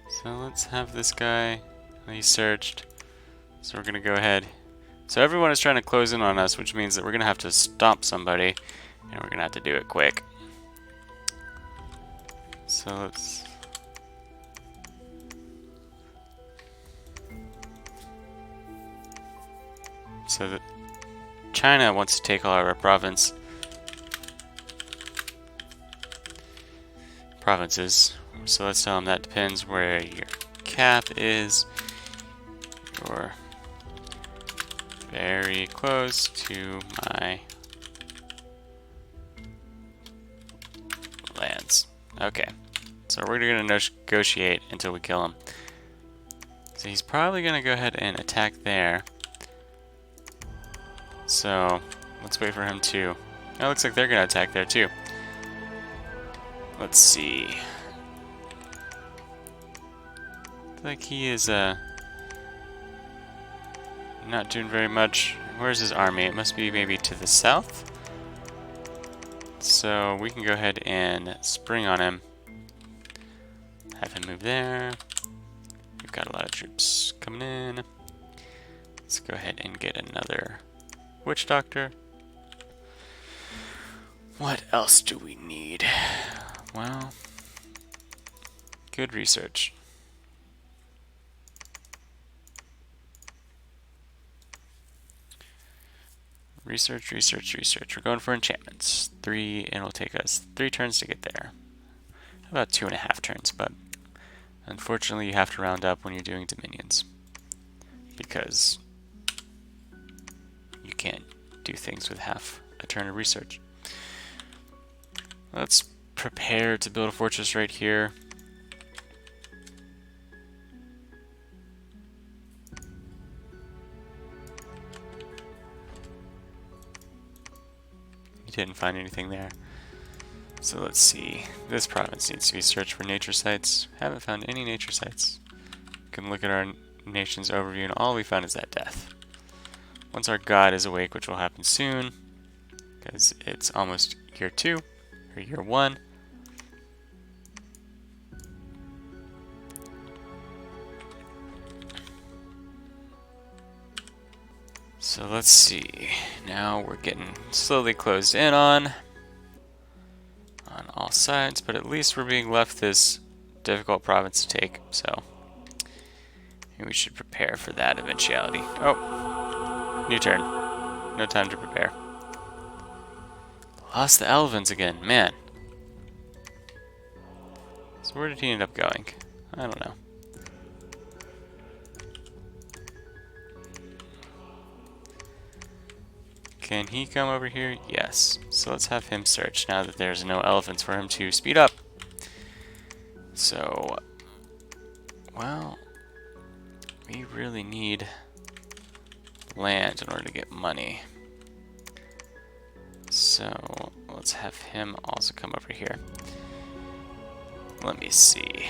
[SPEAKER 1] So let's have this guy, he searched. So we're gonna go ahead. So everyone is trying to close in on us, which means that we're gonna have to stop somebody, and we're gonna have to do it quick. So let's... So that China wants to take all our provinces. So let's tell them that depends where your cap is. You're very close to my lands. Okay, so we're gonna negotiate until we kill him. So he's probably gonna go ahead and attack there. So let's wait for him to... Oh, it looks like they're gonna attack there too. Let's see. I feel like he is not doing very much. Where's his army? It must be maybe to the south. So we can go ahead and spring on him. Have him move there. We've got a lot of troops coming in. Let's go ahead and get another witch doctor. What else do we need? Well, good research. Research. We're going for enchantments. 3, and it'll take us 3 turns to get there. about 2.5 turns, but unfortunately you have to round up when you're doing dominions because you can't do things with half a turn of research. Let's prepare to build a fortress right here. You didn't find anything there. So let's see. This province needs to be searched for nature sites. Haven't found any nature sites. You can look at our nation's overview and all we found is that death. Once our god is awake, which will happen soon, because it's almost year 2, or year 1. So let's see. Now we're getting slowly closed in on all sides, but at least we're being left this difficult province to take, so we should prepare for that eventuality. Oh, new turn. No time to prepare. Lost the Elvins again, man. So where did he end up going? I don't know. Can he come over here? Yes. So let's have him search now that there's no elephants for him to speed up. So, well, we really need land in order to get money. So let's have him also come over here. Let me see.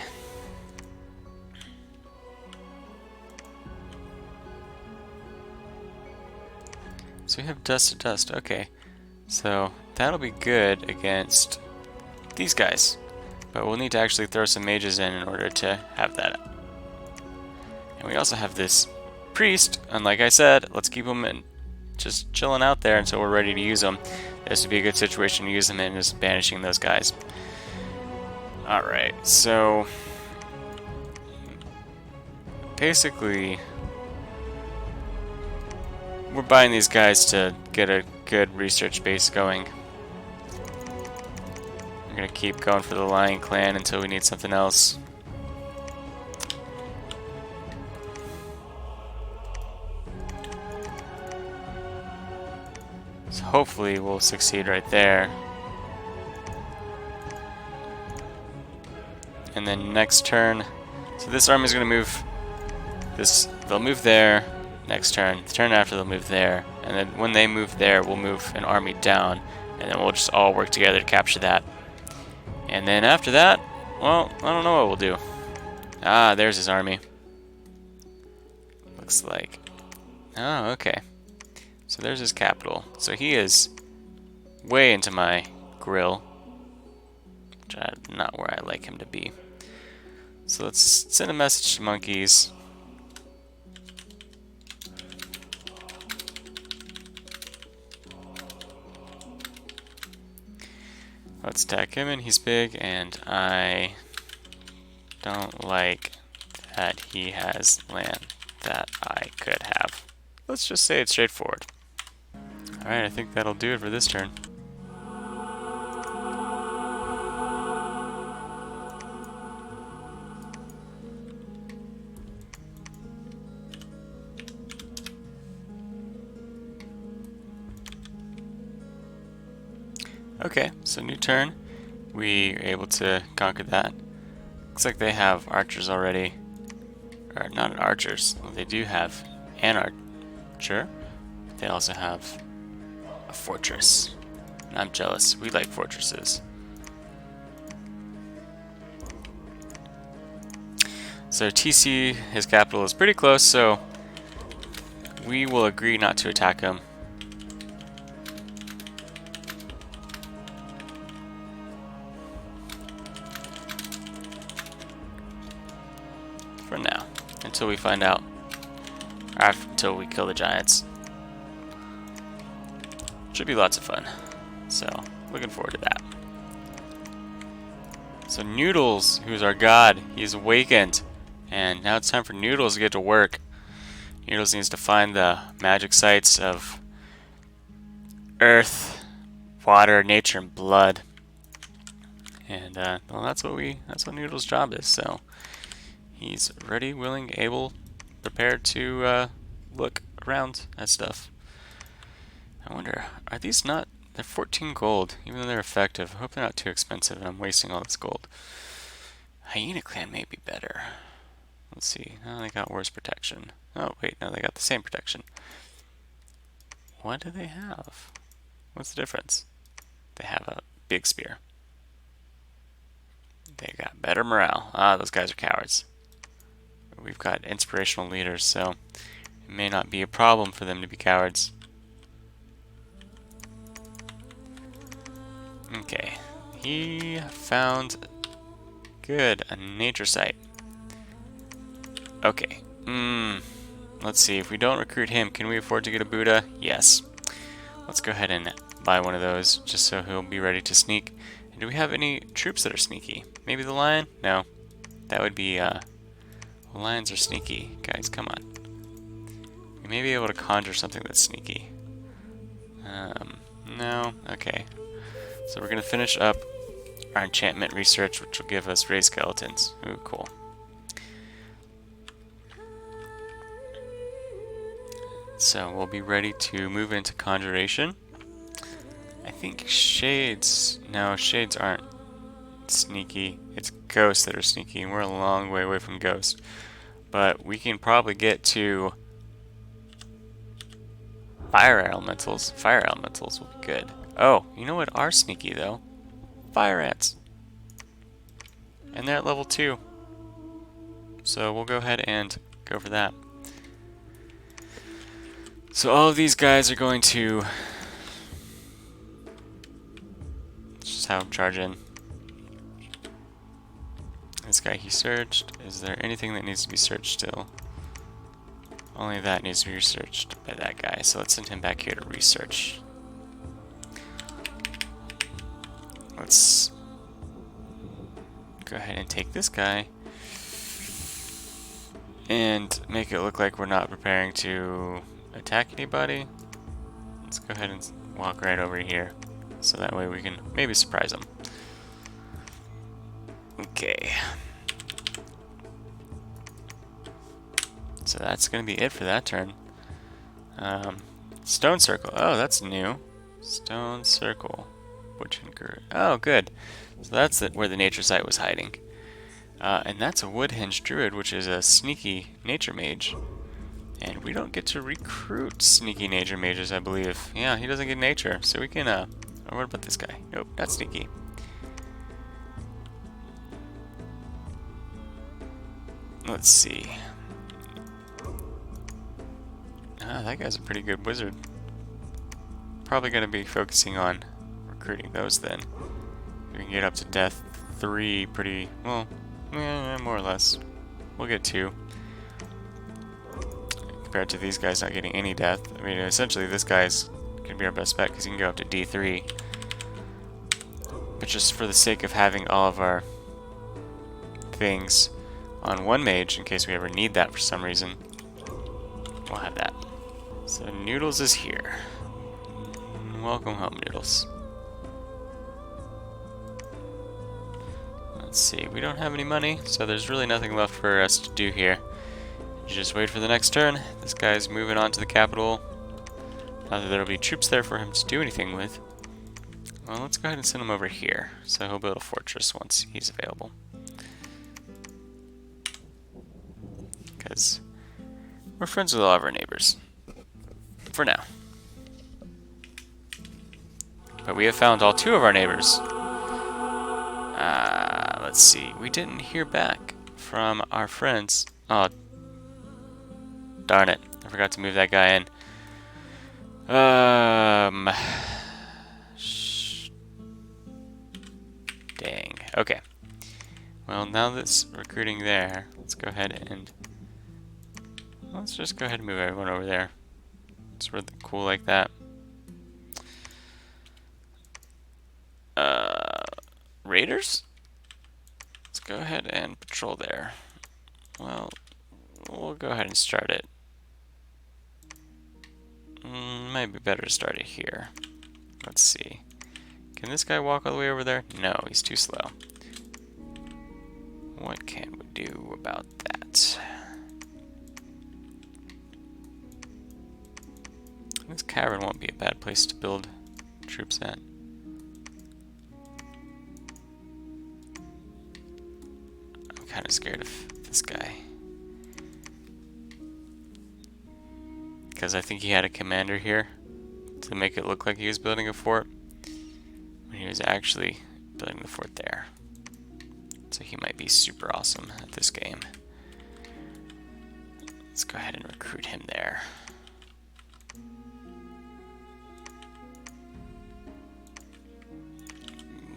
[SPEAKER 1] So we have dust to dust. Okay. So that'll be good against these guys. But we'll need to actually throw some mages in order to have that. And we also have this priest, and like I said, let's keep him in just chilling out there until we're ready to use them. This would be a good situation to use them in, is banishing those guys. Alright, so basically we're buying these guys to get a good research base going. We're gonna keep going for the Lion Clan until we need something else. So hopefully we'll succeed right there. And then next turn, so this army is going to move this, they'll move there next turn, the turn after they'll move there, and then when they move there we'll move an army down, and then we'll just all work together to capture that. And then after that, well, I don't know what we'll do. Ah, there's his army. Looks like, oh, okay. So there's his capital. So he is way into my grill, which is not where I like him to be. So let's send a message to monkeys. Let's attack him, and he's big, and I don't like that he has land that I could have. Let's just say it's straightforward. Alright, I think that'll do it for this turn. Okay, so new turn. We are able to conquer that. Looks like they have archers already. Or not archers. Well, they do have an archer. They also have a fortress. And I'm jealous. We like fortresses. So TC, his capital, is pretty close, so we will agree not to attack him. For now, until we find out, or until we kill the giants. Should be lots of fun, so looking forward to that. So Noodles, who's our god, he's awakened, and now it's time for Noodles to get to work. Noodles needs to find the magic sites of earth, water, nature, and blood, And well, that's what Noodle's job is. So he's ready, willing, able, prepared to look around at stuff. I wonder, are these not? They're 14 gold, even though they're effective. I hope they're not too expensive and I'm wasting all this gold. Hyena Clan may be better. Let's see. Oh, they got worse protection. Oh, wait, no, they got the same protection. What do they have? What's the difference? They have a big spear. They got better morale. Ah, those guys are cowards. We've got inspirational leaders, so it may not be a problem for them to be cowards. Okay. He found good a nature site. Okay. Let's see. If we don't recruit him, can we afford to get a Buddha? Yes. Let's go ahead and buy one of those, just so he'll be ready to sneak. And do we have any troops that are sneaky? Maybe the lion? No. That would be, lions are sneaky. Guys, come on. We may be able to conjure something that's sneaky. No? Okay. So we're going to finish up our enchantment research, which will give us raised skeletons. Ooh, cool. So we'll be ready to move into conjuration. I think shades... No, shades aren't sneaky. It's ghosts that are sneaky, and we're a long way away from ghosts. But we can probably get to fire elementals. Fire elementals will be good. Oh, you know what are sneaky, though? Fire ants. And they're at level 2. So we'll go ahead and go for that. So all of these guys are going to just have them charge in. This guy he searched. Is there anything that needs to be searched still? Only that needs to be researched by that guy. So let's send him back here to research. Let's go ahead and take this guy and make it look like we're not preparing to attack anybody. Let's go ahead and walk right over here, so that way we can maybe surprise them. Okay. So that's going to be it for that turn. Stone circle. Oh, that's new. Stone circle. Butch and Gert. Oh, good. So that's where the nature site was hiding. And that's a wood hinge druid, which is a sneaky nature mage. And we don't get to recruit sneaky nature mages, I believe. Yeah, he doesn't get nature, so we can, oh, what about this guy? Nope, not sneaky. Let's see. Ah, that guy's a pretty good wizard. Probably going to be focusing on recruiting those then. We can get up to death 3 pretty, well, more or less. We'll get 2. Compared to these guys not getting any death. I mean, essentially this guy's going to be our best bet because he can go up to D3. But just for the sake of having all of our things on one mage, in case we ever need that for some reason, we'll have that. So Noodles is here. Welcome home, Noodles. Let's see, we don't have any money, so there's really nothing left for us to do here. Just wait for the next turn. This guy's moving on to the capital. Not that there'll be troops there for him to do anything with. Well, let's go ahead and send him over here, so he'll build a fortress once he's available. Because we're friends with all of our neighbors. For now. But we have found all 2 of our neighbors. Let's see. We didn't hear back from our friends. Oh, darn it. I forgot to move that guy in. Dang. Okay. Well, now that's recruiting there, let's go ahead and... Let's just go ahead and move everyone over there. It's really cool like that. Raiders? Let's go ahead and patrol there. Well, we'll go ahead and start it. Might be better to start it here. Let's see. Can this guy walk all the way over there? No, he's too slow. What can we do about that? This cavern won't be a bad place to build troops at. I'm kind of scared of this guy. Because I think he had a commander here to make it look like he was building a fort, when he was actually building the fort there. So he might be super awesome at this game. Let's go ahead and recruit him there.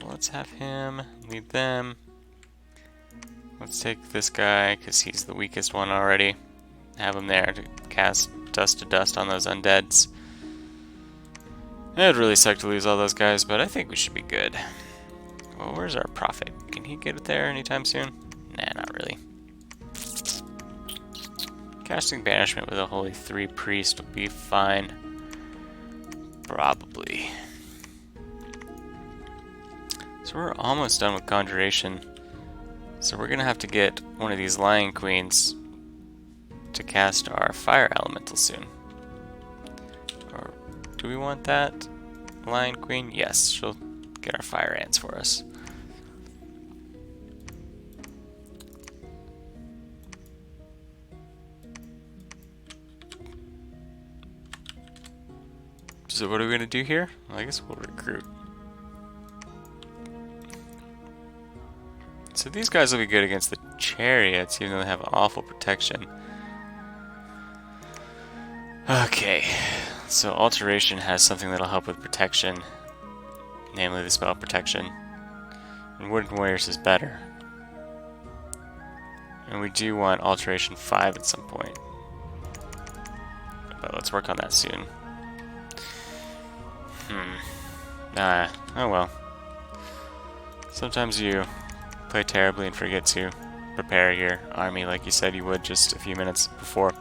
[SPEAKER 1] Let's have him lead them. Let's take this guy, because he's the weakest one already. Have him there to cast dust to dust on those undeads. It'd really suck to lose all those guys, but I think we should be good. Well, where's our prophet? Can he get it there anytime soon? Nah, not really. Casting banishment with a holy 3 priest will be fine. Probably. So we're almost done with conjuration. So we're gonna have to get one of these lion queens to cast our fire elemental soon. Or do we want that lion queen? Yes, she'll get our fire ants for us. So what are we gonna do here? Well, I guess we'll recruit. So these guys will be good against the chariots, even though they have awful protection. Okay, so Alteration has something that'll help with protection, namely the spell protection. And Wooden Warriors is better. And we do want Alteration 5 at some point. But let's work on that soon. Oh well. Sometimes you play terribly and forget to prepare your army like you said you would just a few minutes before.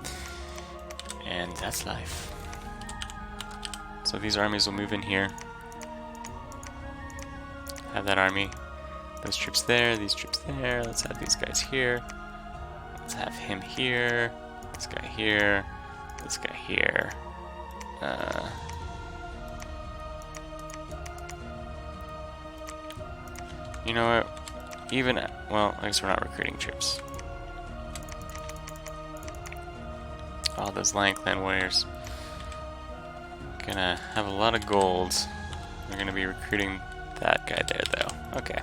[SPEAKER 1] And that's life. So these armies will move in here. Have that army. Those troops there, these troops there. Let's have these guys here. Let's have him here. This guy here. This guy here. You know what? Even, well, I guess we're not recruiting troops. Oh, those Lion Clan warriors. Gonna have a lot of gold. We're gonna be recruiting that guy there, though. Okay.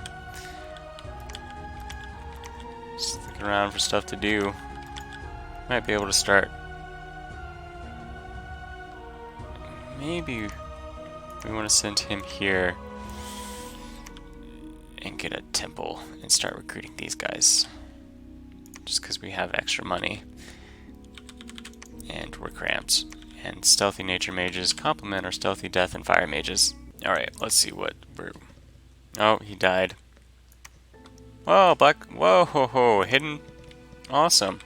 [SPEAKER 1] Just looking around for stuff to do. Might be able to start. Maybe we want to send him here and get a temple and start recruiting these guys. Just because we have extra money. And we're cramped. And stealthy nature mages complement our stealthy death and fire mages. Alright, let's see what we're... Oh, he died. Whoa, black... Whoa, ho, ho, hidden... Awesome.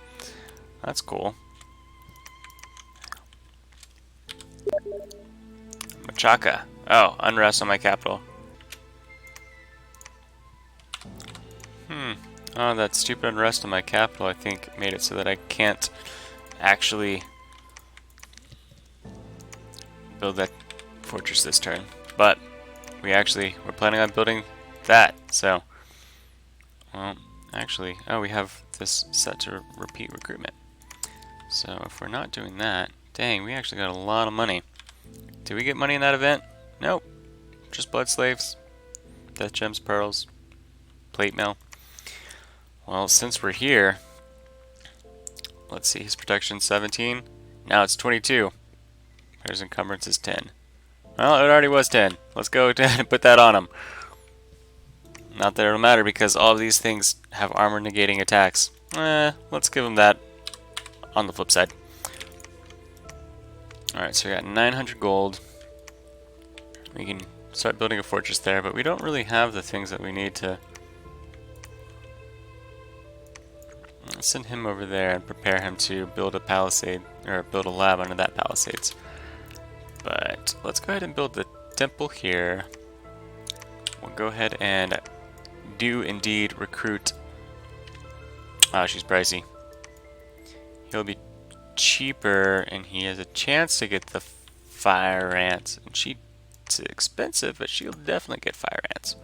[SPEAKER 1] That's cool. Machaka. Oh, unrest on my capital. Oh, that stupid unrest on my capital, I think, made it so that I can't actually build that fortress this turn. But we're planning on building that, so... Well, actually, oh, we have this set to repeat recruitment. So if we're not doing that, dang, we actually got a lot of money. Did we get money in that event? Nope. Just blood slaves, death gems, pearls, plate mail. Well, since we're here, let's see, his protection 17. Now it's 22. His encumbrance is 10. Well, it already was 10. Let's go ahead and put that on him. Not that it'll matter because all of these things have armor negating attacks. Let's give him that on the flip side. Alright, so we got 900 gold. We can start building a fortress there, but we don't really have the things that we need to... Let's send him over there and prepare him to build a palisade, or build a lab under that palisades. But let's go ahead and build the temple here. we'll go ahead and do indeed recruit. Oh, she's pricey. He'll be cheaper, and he has a chance to get the fire ants. And she's expensive, but she'll definitely get fire ants.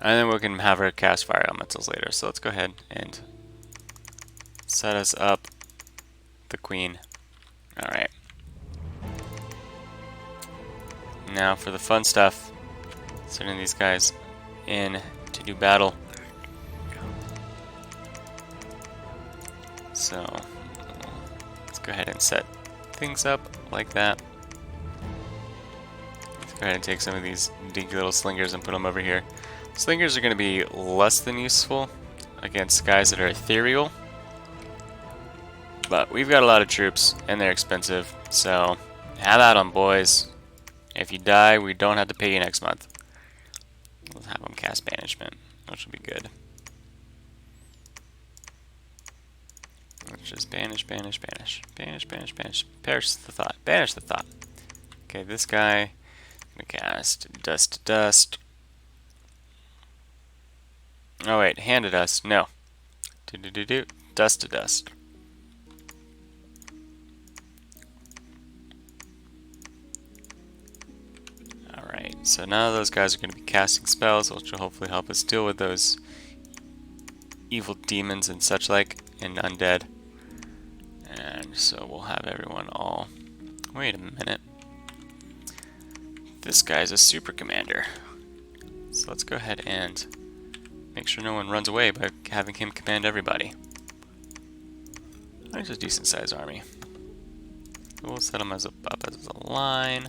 [SPEAKER 1] And then we can have her cast fire elementals later. So let's go ahead and set us up the queen. Alright. Now for the fun stuff. Sending these guys in to do battle. So let's go ahead and set things up like that. Let's go ahead and take some of these dinky little slingers and put them over here. Slingers are going to be less than useful against guys that are ethereal. But we've got a lot of troops, and they're expensive, so have at them, boys. If you die, we don't have to pay you next month. Let's have them cast banishment, which will be good. Let's just banish, banish, banish. Banish, banish, banish. Perish the thought. Banish the thought. Okay, this guy, I'm going to cast dust to dust. Oh wait, hand to dust. No. Dust to dust. Alright, so now those guys are going to be casting spells, which will hopefully help us deal with those evil demons and such like, and undead. And so we'll have everyone all... Wait a minute. This guy's a super commander. So let's go ahead and make sure no one runs away by having him command everybody. There's a decent sized army. We'll set them up as a line.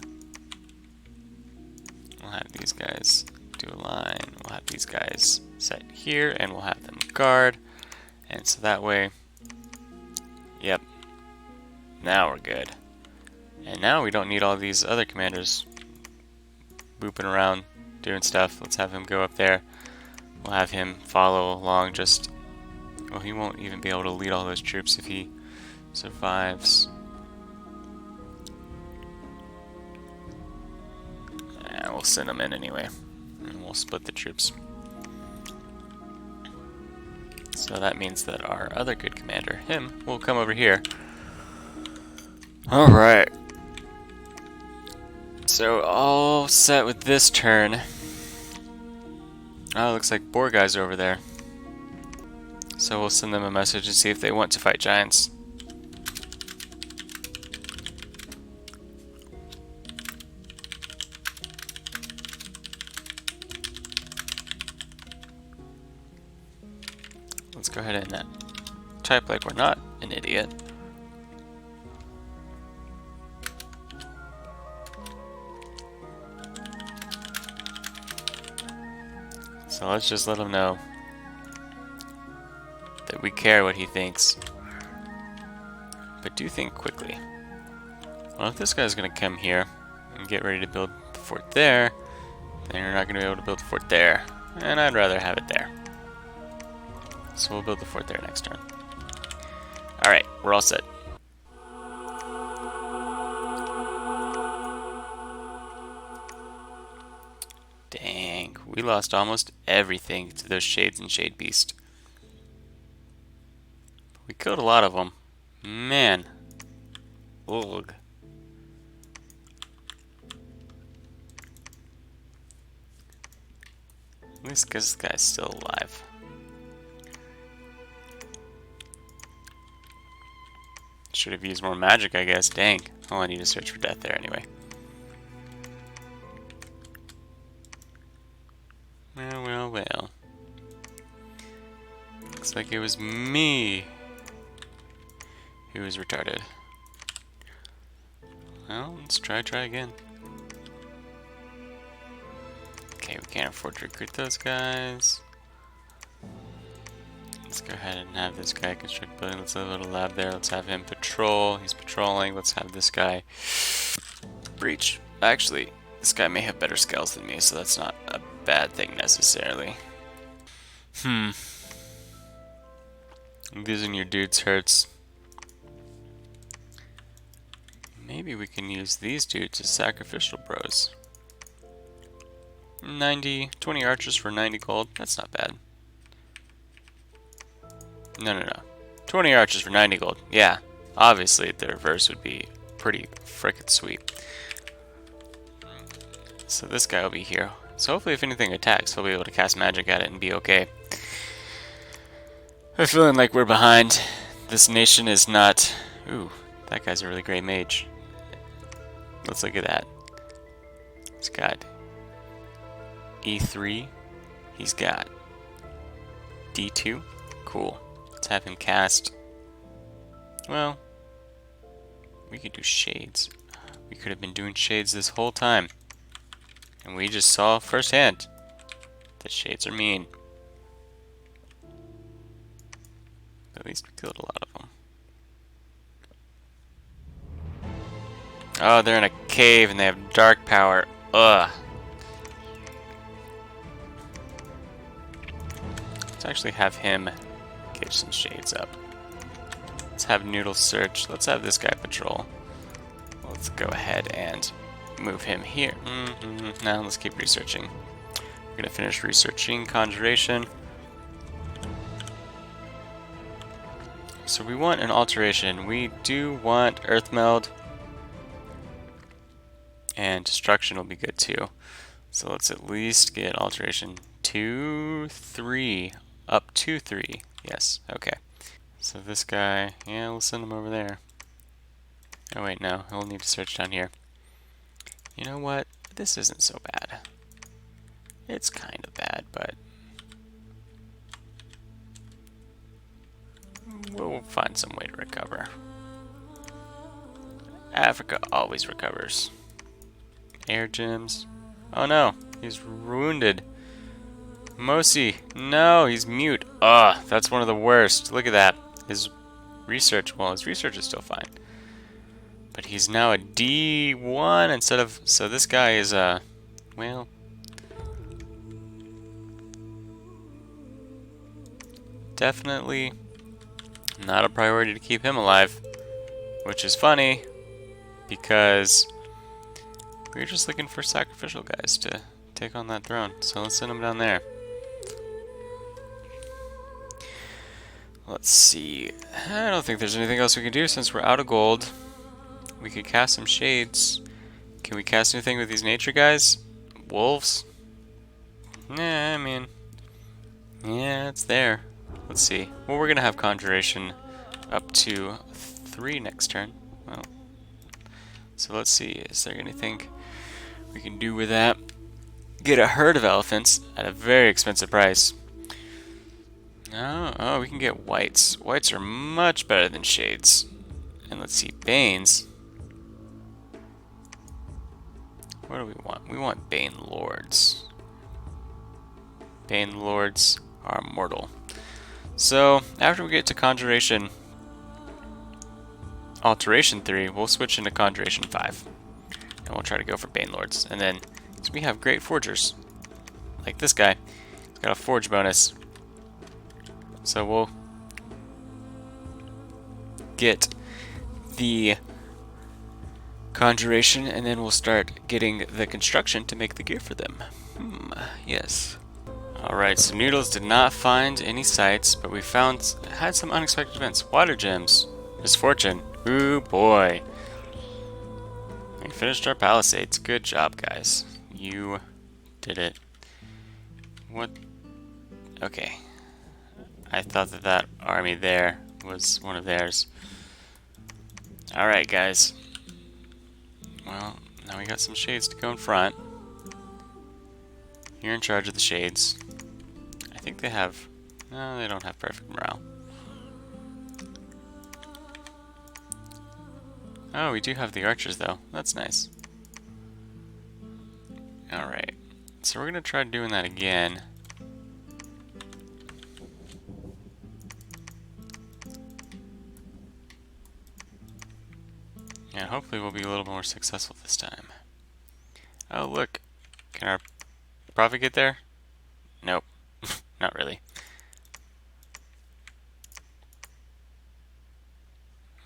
[SPEAKER 1] We'll have these guys do a line. We'll have these guys set here, and we'll have them guard. And so that way, yep, now we're good. And now we don't need all these other commanders booping around doing stuff. Let's have him go up there. We'll have him follow along. Just, well, he won't even be able to lead all those troops if he survives. And we'll send him in anyway, and we'll split the troops. So that means that our other good commander, him, will come over here. Alright. So all set with this turn. Oh, it looks like boar guys are over there. So we'll send them a message and see if they want to fight giants. Let's go ahead and type like we're not an idiot. So let's just let him know that we care what he thinks. But do think quickly. Well, if this guy's going to come here and get ready to build the fort there, then you're not going to be able to build the fort there. And I'd rather have it there. So we'll build the fort there next turn. Alright, we're all set. Dang, we lost almost everything to those Shades and Shade Beast. We killed a lot of them. Man. Ugh. At least this guy's still alive. Should have used more magic, I guess. Dang. Oh, I need to search for death there anyway. Well, well, well. Looks like it was me who was retarded. Well, let's try again. Okay, we can't afford to recruit those guys. Let's go ahead and have this guy construct building. Let's have a little lab there. Let's have him patrol. He's patrolling. Let's have this guy breach. Actually, this guy may have better scales than me, so that's not a bad thing necessarily. Losing your dudes hurts. Maybe we can use these dudes as sacrificial bros. 20 archers for 90 gold. That's not bad. No. 20 archers for 90 gold. Yeah. Obviously, the reverse would be pretty frickin' sweet. So this guy will be here. So hopefully if anything attacks, he'll be able to cast magic at it and be okay. I'm feeling like we're behind. This nation is not... Ooh, that guy's a really great mage. Let's look at that. He's got E3. He's got D2. Cool. Let's have him cast... Well, we could do shades. We could have been doing shades this whole time. And we just saw firsthand that shades are mean. At least we killed a lot of them. Oh, they're in a cave and they have dark power. Ugh. Let's actually have him get some shades up. Let's have Noodle search. Let's have this guy patrol. Let's go ahead and move him here. Now let's keep researching. We're gonna finish researching conjuration. So we want an alteration. We do want earth meld. And destruction will be good too. So let's at least get alteration 2, 3, up to 3. Yes, okay. So this guy, yeah, we'll send him over there. Oh wait, no, he'll need to search down here. You know what? This isn't so bad. It's kind of bad, but we'll find some way to recover. Africa always recovers. Air gems. Oh no, he's wounded. Mosi, no, he's mute. Ugh, that's one of the worst. Look at that. His research, well, his research is still fine. But he's now a D1 instead of, so this guy is well, definitely not a priority to keep him alive. Which is funny, because we're just looking for sacrificial guys to take on that throne. So let's send them down there. Let's see. I don't think there's anything else we can do since we're out of gold. We could cast some shades. Can we cast anything with these nature guys? Wolves? Nah, I mean, yeah, it's there. Let's see. Well, we're gonna have conjuration up to 3 next turn. Well, so let's see. Is there anything we can do with that? Get a herd of elephants at a very expensive price. Oh, we can get whites. Whites are much better than shades. And let's see, Banes. What do we want? We want Bane Lords. Bane Lords are immortal. So, after we get to Conjuration Alteration 3, we'll switch into Conjuration 5. And we'll try to go for Bane Lords. And then, so we have great forgers. Like this guy. He's got a forge bonus. So we'll get the conjuration, and then we'll start getting the construction to make the gear for them. Yes. Alright, so Noodles did not find any sites, but we had some unexpected events. Water gems. Misfortune. Ooh boy. We finished our palisades. Good job, guys. You did it. What? Okay. I thought that army there was one of theirs. Alright, guys. Well, now we got some shades to go in front. You're in charge of the shades. I think they have... No, they don't have perfect morale. Oh, we do have the archers, though. That's nice. Alright. So we're going to try doing that again. And hopefully we'll be a little more successful this time. Oh, look. Can our prophet get there? Nope. Not really.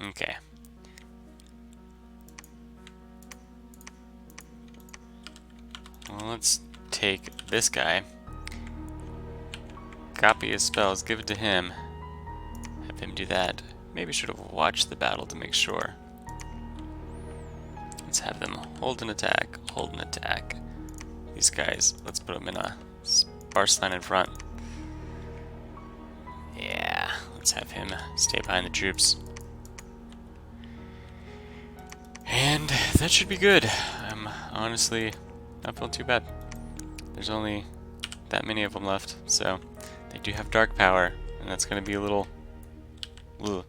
[SPEAKER 1] Okay. Well, let's take this guy, copy his spells, give it to him, have him do that. Maybe should have watched the battle to make sure. Let's have them hold an attack, hold an attack. These guys, let's put them in a sparse line in front. Yeah, let's have him stay behind the troops. And that should be good. I'm honestly not feeling too bad. There's only that many of them left, so they do have dark power, and that's going to be a little... Ugh.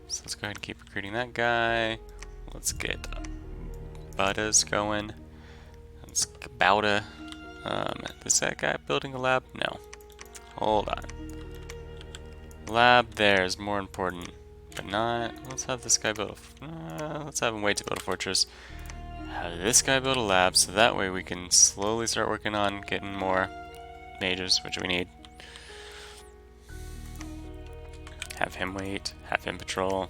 [SPEAKER 1] So let's go ahead and keep recruiting that guy. Let's get Buddha's going. Let's get Bauda. Is that guy building a lab? No. Hold on. Lab there is more important, but not... Let's have this guy build a... let's have him wait to build a fortress. Have this guy build a lab, so that way we can slowly start working on getting more mages, which we need. Have him wait, have him patrol.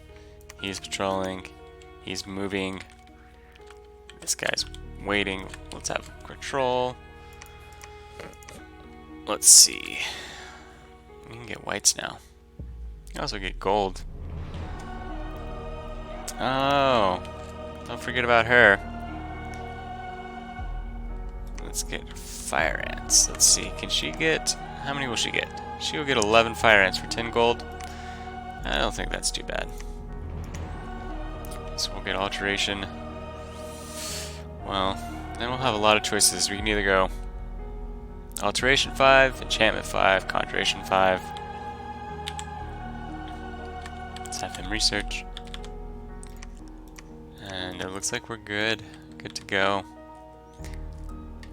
[SPEAKER 1] He's patrolling, he's moving. This guy's waiting. Let's have him patrol. Let's see. We can get whites now. You can also get gold. Oh, don't forget about her. Let's get fire ants. Let's see, can she get... How many will she get? She will get 11 fire ants for 10 gold. I don't think that's too bad. So we'll get alteration. Well, then we'll have a lot of choices. We can either go alteration 5, enchantment 5, conjuration 5. Let's have him research. And it looks like we're good. Good to go.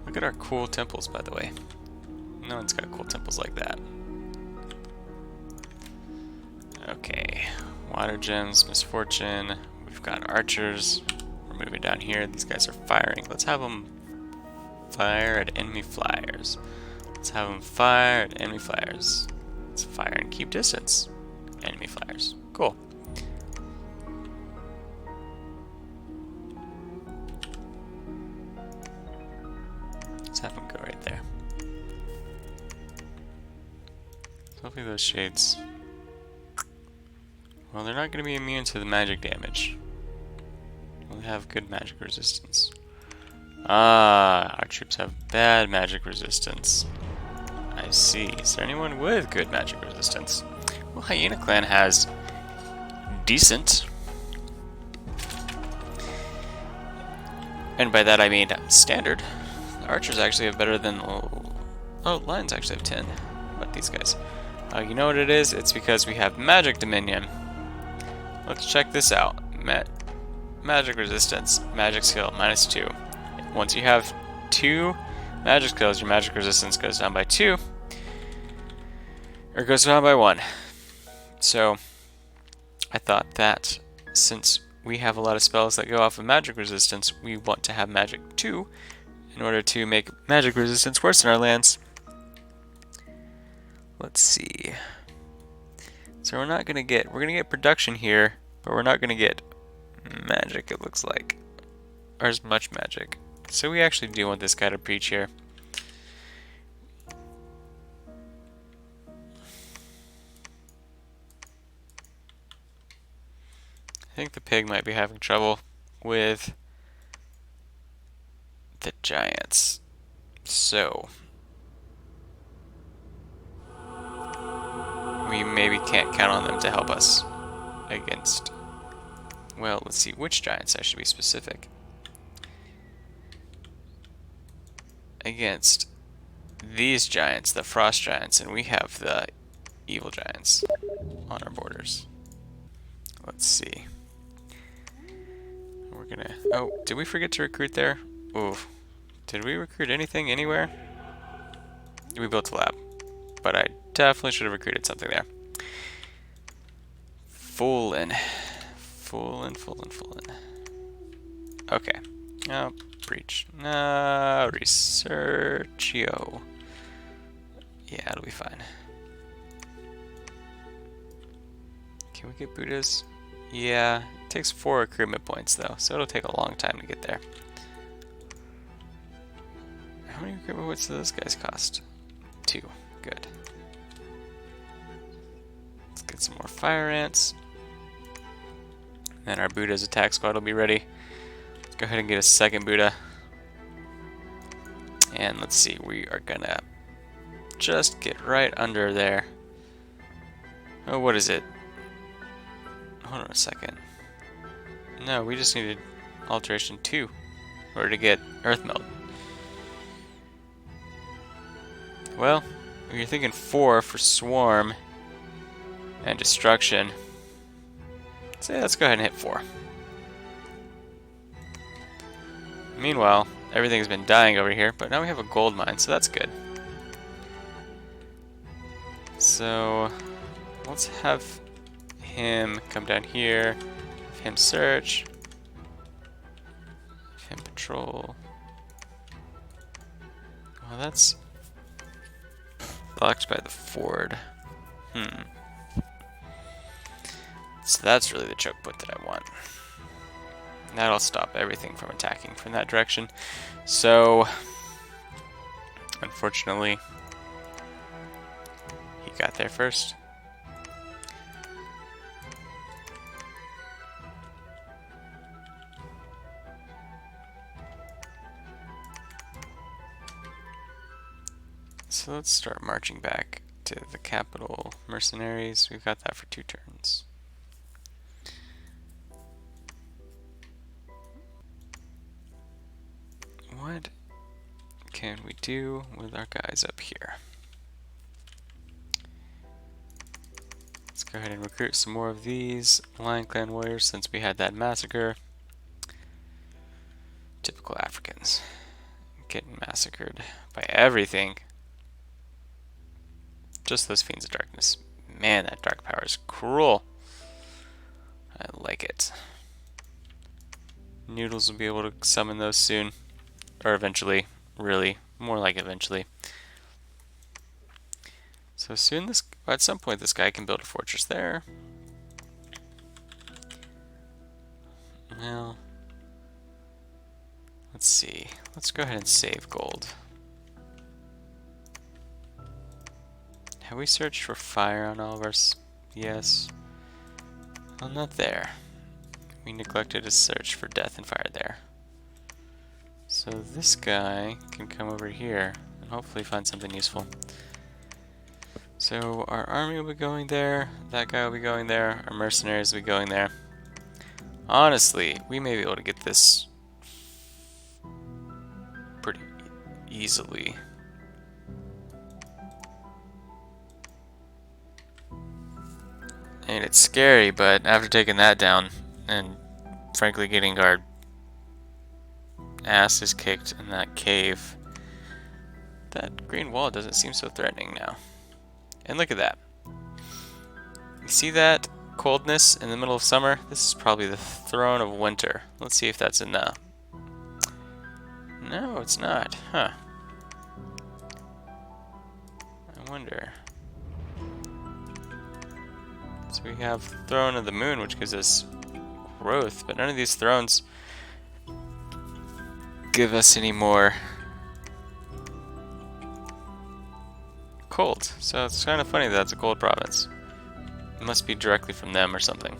[SPEAKER 1] Look at our cool temples, by the way. No one's got cool temples like that. Okay. Water gems, misfortune. We've got archers. We're moving down here. These guys are firing. Let's have them fire at enemy flyers. Let's have them fire at enemy flyers. Let's fire and keep distance. Enemy flyers. Cool. Let's have them go right there. So hopefully those shades... Well, they're not going to be immune to the magic damage. They have good magic resistance. Ah, our troops have bad magic resistance. I see. Is there anyone with good magic resistance? Well, Hyena Clan has decent. And by that I mean standard. The archers actually have better than... Oh, lions actually have 10. What about these guys? You know what it is? It's because we have magic dominion. Let's check this out. Magic resistance, magic skill, -2. Once you have 2 magic skills, your magic resistance goes down by 2. Or goes down by 1. So, I thought that since we have a lot of spells that go off of magic resistance, we want to have magic 2 in order to make magic resistance worse in our lands. Let's see. So we're gonna get production here, but we're not gonna get magic, it looks like. Or as much magic. So we actually do want this guy to preach here. I think the pig might be having trouble with the giants. So we maybe can't count on them to help us against... Well, let's see, which giants I should be specific. Against these giants, the frost giants, and we have the evil giants on our borders. Let's see. We're gonna... Oh, did we forget to recruit there? Oof. Did we recruit anything anywhere? We built a lab, but I definitely should have recruited something there. Foolin'. Okay. Oh, breach. No, researchio. Yeah, it'll be fine. Can we get Buddhas? Yeah, it takes 4 recruitment points though, so it'll take a long time to get there. How many recruitment points do those guys cost? 2. Good. Let's get some more fire ants. And our Buddha's attack squad will be ready. Let's go ahead and get a second Buddha. And let's see, we are gonna just get right under there. Oh, what is it? Hold on a second. No, we just needed alteration 2 in order to get earth meld. Well, if you're thinking 4 for swarm and destruction, so yeah, let's go ahead and hit 4. Meanwhile, everything's been dying over here, but now we have a gold mine, so that's good. So let's have him come down here, have him search, have him patrol. Well, that's blocked by the ford. So that's really the choke point that I want. That'll stop everything from attacking from that direction. So, unfortunately, he got there first. So let's start marching back to the capital mercenaries. We've got that for 2 turns. What can we do with our guys up here? Let's go ahead and recruit some more of these Lion Clan warriors since we had that massacre. Typical Africans. Getting massacred by everything. Just those Fiends of Darkness. Man, that dark power is cruel. I like it. Noodles will be able to summon those soon. Or eventually. Really. More like eventually. So soon this, at some point this guy can build a fortress there. Well, let's see. Let's go ahead and save gold. Have we searched for fire on all of our... Yes. Well, not there. We neglected to search for death and fire there. So this guy can come over here and hopefully find something useful. So our army will be going there, that guy will be going there, our mercenaries will be going there. Honestly, we may be able to get this pretty easily. And it's scary, but after taking that down and frankly getting our asses kicked in that cave, that green wall doesn't seem so threatening now. And look at that. You see that coldness in the middle of summer? This is probably the throne of winter. Let's see if that's enough. No, it's not. Huh. I wonder. So we have Throne of the Moon, which gives us growth, but none of these thrones give us any more cold. So it's kind of funny that that's a cold province. It must be directly from them or something.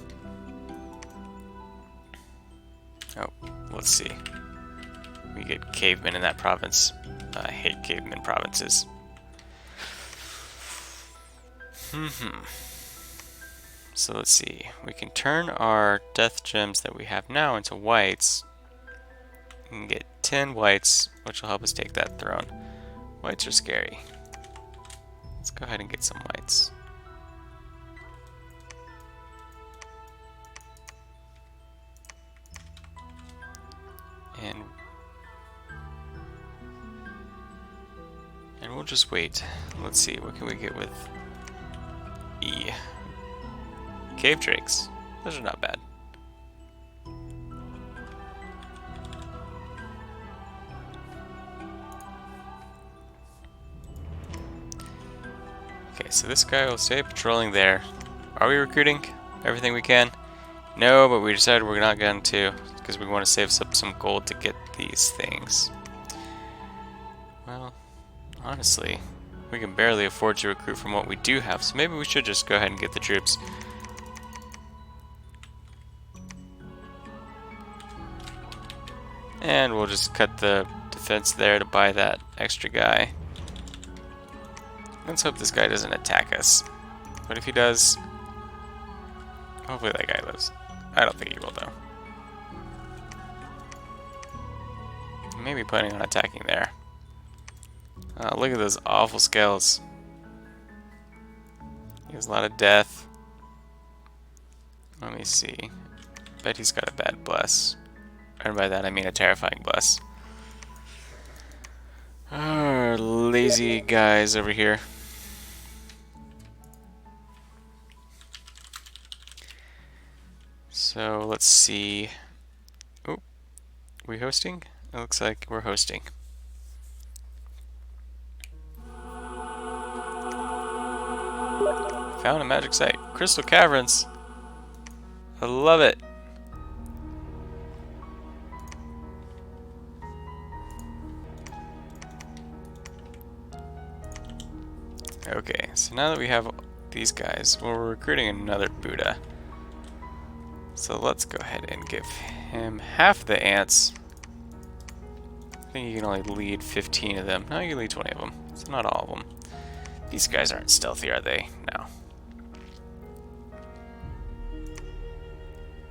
[SPEAKER 1] Oh, let's see. We get cavemen in that province. I hate cavemen provinces. So let's see. We can turn our death gems that we have now into whites. We can get 10 whites, which will help us take that throne. Whites are scary. Let's go ahead and get some whites. And we'll just wait. Let's see, what can we get with E? Cave drakes. Those are not bad. Okay, so this guy will stay patrolling there. Are we recruiting everything we can? No, but we decided we're not going to because we want to save up some gold to get these things. Well, honestly, we can barely afford to recruit from what we do have, so maybe we should just go ahead and get the troops. And we'll just cut the defense there to buy that extra guy. Let's hope this guy doesn't attack us. But if he does, hopefully that guy lives. I don't think he will, though. Maybe planning on attacking there. Look at those awful scales. He has a lot of death. Let me see. Bet he's got a bad bless. And by that I mean a terrifying bless. Lazy guys over here. So let's see. Oh, we hosting? It looks like we're hosting. Found a magic site. Crystal Caverns. I love it. Okay, so now that we have these guys, well, we're recruiting another Buddha. So let's go ahead and give him half the ants. I think you can only lead 15 of them. No, you can lead 20 of them. So not all of them. These guys aren't stealthy, are they? No.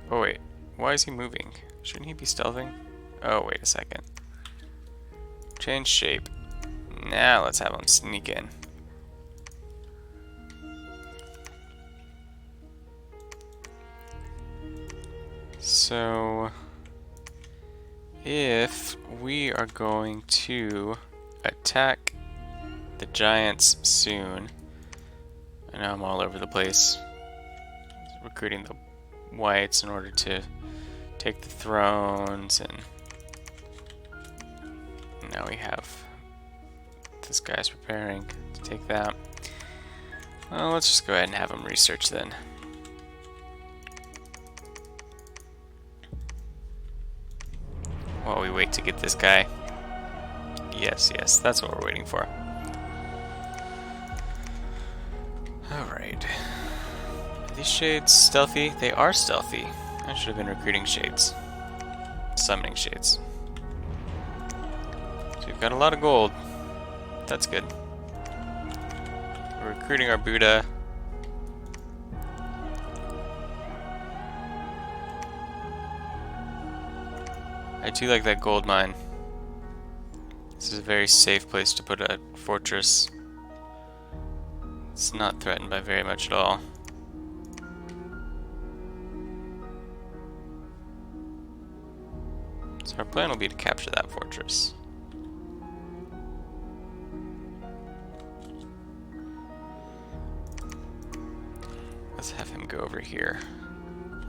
[SPEAKER 1] Oh wait, why is he moving? Shouldn't he be stealthing? Oh, wait a second. Change shape. Now let's have him sneak in. So, if we are going to attack the giants soon, I know I'm all over the place, recruiting the whites in order to take the thrones, and now we have this guy's preparing to take that. Well, let's just go ahead and have him research then. While we wait to get this guy. Yes, yes, that's what we're waiting for. Alright. Are these shades stealthy? They are stealthy. I should have been recruiting shades. Summoning shades. So we've got a lot of gold. That's good. We're recruiting our Buddha. I do like that gold mine. This is a very safe place to put a fortress. It's not threatened by very much at all. So our plan will be to capture that fortress. Let's have him go over here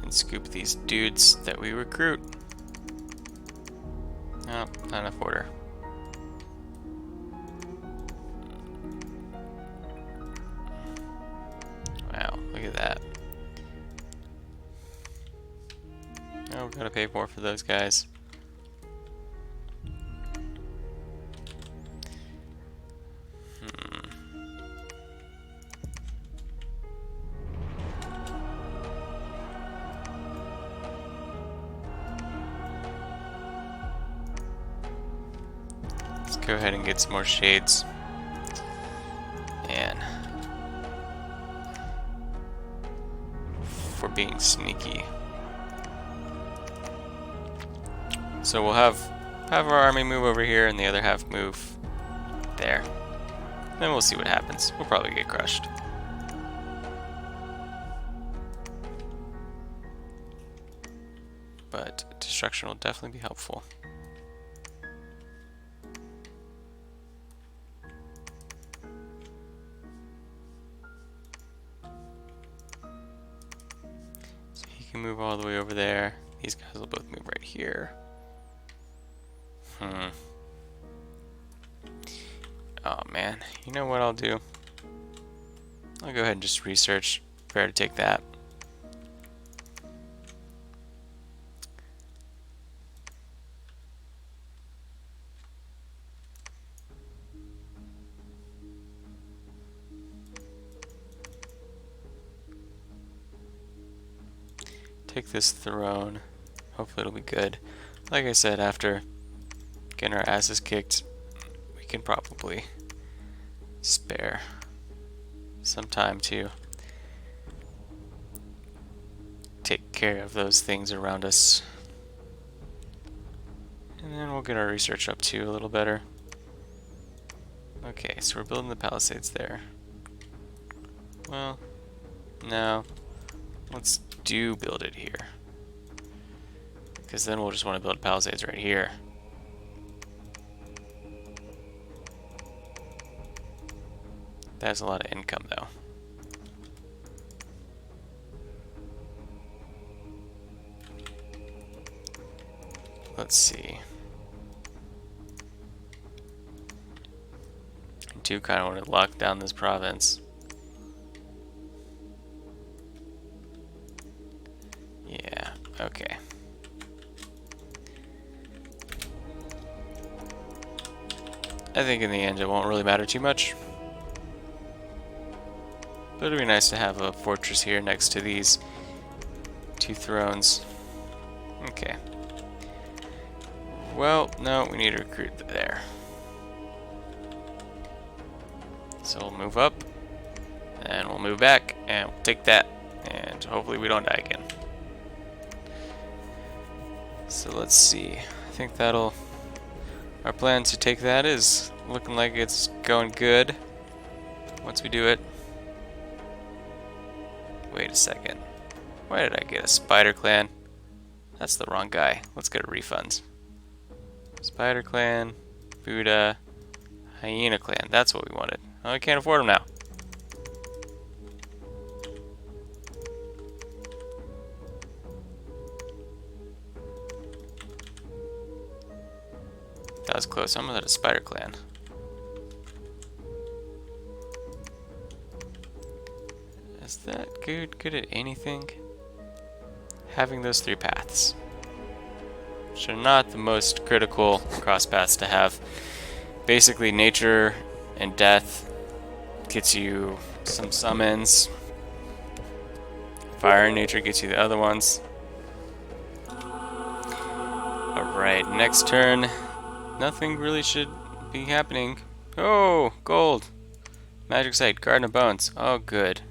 [SPEAKER 1] and scoop these dudes that we recruit. Oh, not enough order. Wow, look at that. Oh, we gotta pay more for those guys. Go ahead and get some more shades. And for being sneaky. So we'll have our army move over here and the other half move there. Then we'll see what happens. We'll probably get crushed. But destruction will definitely be helpful. Move all the way over there. These guys will both move right here. Oh man, you know what I'll do? I'll go ahead and just research where to take that. take this throne. Hopefully it'll be good. Like I said, after getting our asses kicked, we can probably spare some time to take care of those things around us. And then we'll get our research up too a little better. Okay, so we're building the palisades there. Well, no. Let's build it here. Because then we'll just want to build palisades right here. That's a lot of income though. Let's see. I do kind of want to lock down this province. Yeah, okay. I think in the end it won't really matter too much. But it'd be nice to have a fortress here next to these two thrones. Okay. Well, no, we need to recruit there. So we'll move up, and we'll move back, and we'll take that, and hopefully we don't die again. So let's see. I think that'll... Our plan to take that is looking like it's going good. Once we do it... Wait a second. Why did I get a spider clan? That's the wrong guy. Let's get a refund. Spider clan, Buddha, hyena clan. That's what we wanted. Oh, I can't afford them now. That was close. I'm gonna let a spider clan. Is that good at anything? Having those 3 paths. Which are not the most critical cross paths to have. Basically, nature and death gets you some summons. Fire and nature gets you the other ones. Alright, next turn. Nothing really should be happening. Oh, gold! Magic site, Garden of Bones. Oh, good.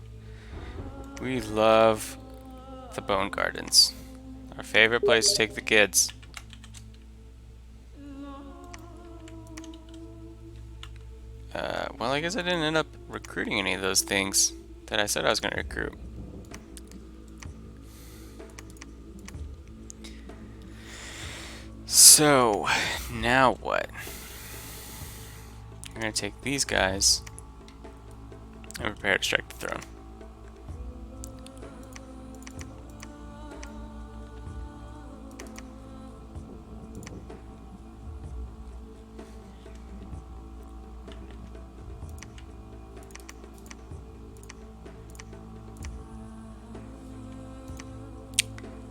[SPEAKER 1] We love the Bone Gardens. Our favorite place to take the kids. Well, I guess I didn't end up recruiting any of those things that I said I was going to recruit. So, now what? I'm going to take these guys and prepare to strike the throne.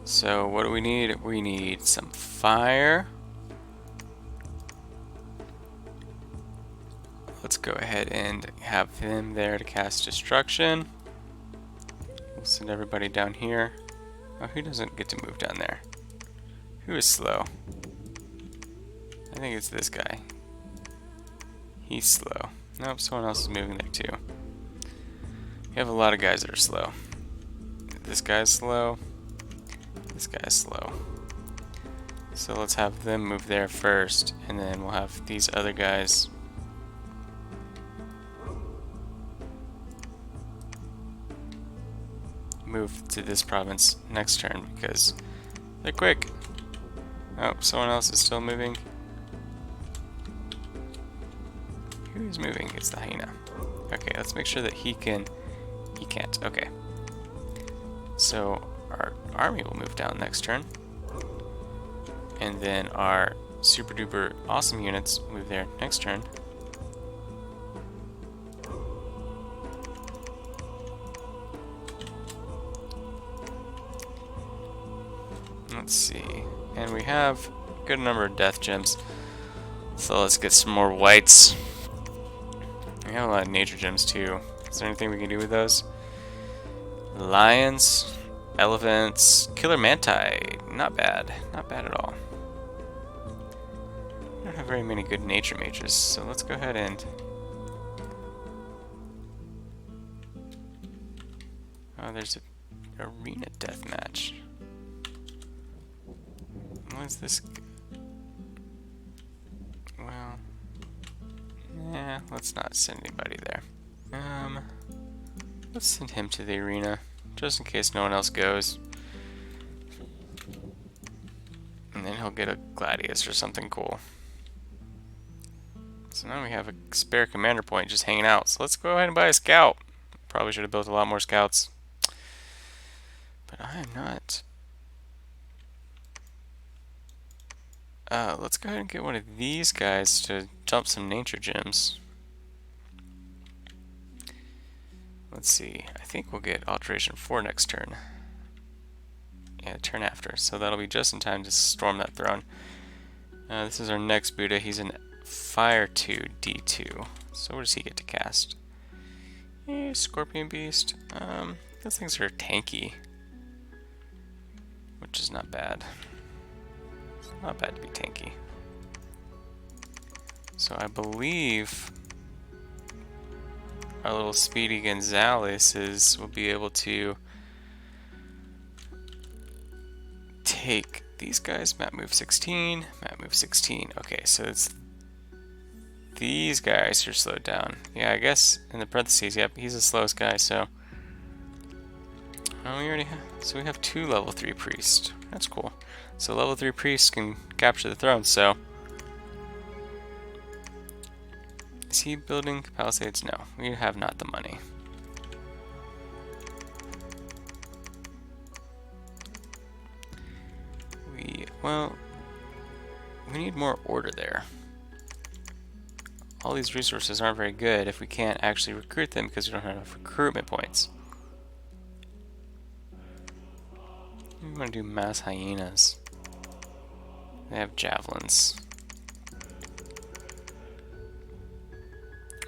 [SPEAKER 1] So what do we need? We need some fire. Let's go ahead and have him there to cast destruction. We'll send everybody down here. Oh, who doesn't get to move down there? Who is slow? I think it's this guy. He's slow. Nope, someone else is moving there too. We have a lot of guys that are slow. This guy's slow. This guy's slow. So let's have them move there first, and then we'll have these other guys move to this province next turn because they're quick. Oh, someone else is still moving. Who is moving? It's the hyena. Okay, let's make sure that he can't. Okay. So our army will move down next turn. And then our super duper awesome units move there next turn. Let's see. And we have a good number of death gems. So let's get some more whites. We have a lot of nature gems too. Is there anything we can do with those? Lions. Elephants, killer manti, not bad, not bad at all. I don't have very many good nature mages, so let's go ahead and... Oh, there's a arena deathmatch. What's this? Well, yeah, let's not send anybody there. Let's send him to the arena, just in case no one else goes. And then he'll get a Gladius or something cool. So now we have a spare commander point just hanging out. So let's go ahead and buy a scout. Probably should have built a lot more scouts. But I am not. Let's go ahead and get one of these guys to dump some nature gems. Let's see. I think we'll get Alteration 4 next turn. Yeah, turn after. So that'll be just in time to storm that throne. This is our next Buddha. He's an Fire 2, D2. So what does he get to cast? Scorpion Beast. Those things are tanky, which is not bad. It's not bad to be tanky. So I believe our little Speedy Gonzalez will be able to take these guys. Map move 16, map move 16. Okay, so it's these guys are slowed down. Yeah, I guess in the parentheses, yep, he's the slowest guy, so. Oh, we already have, so we have 2 level 3 priests. That's cool. So level 3 priests can capture the throne, so. Is he building palisades? No, we have not the money. Well, we need more order there. All these resources aren't very good if we can't actually recruit them because we don't have enough recruitment points. We want to do mass hyenas. They have javelins.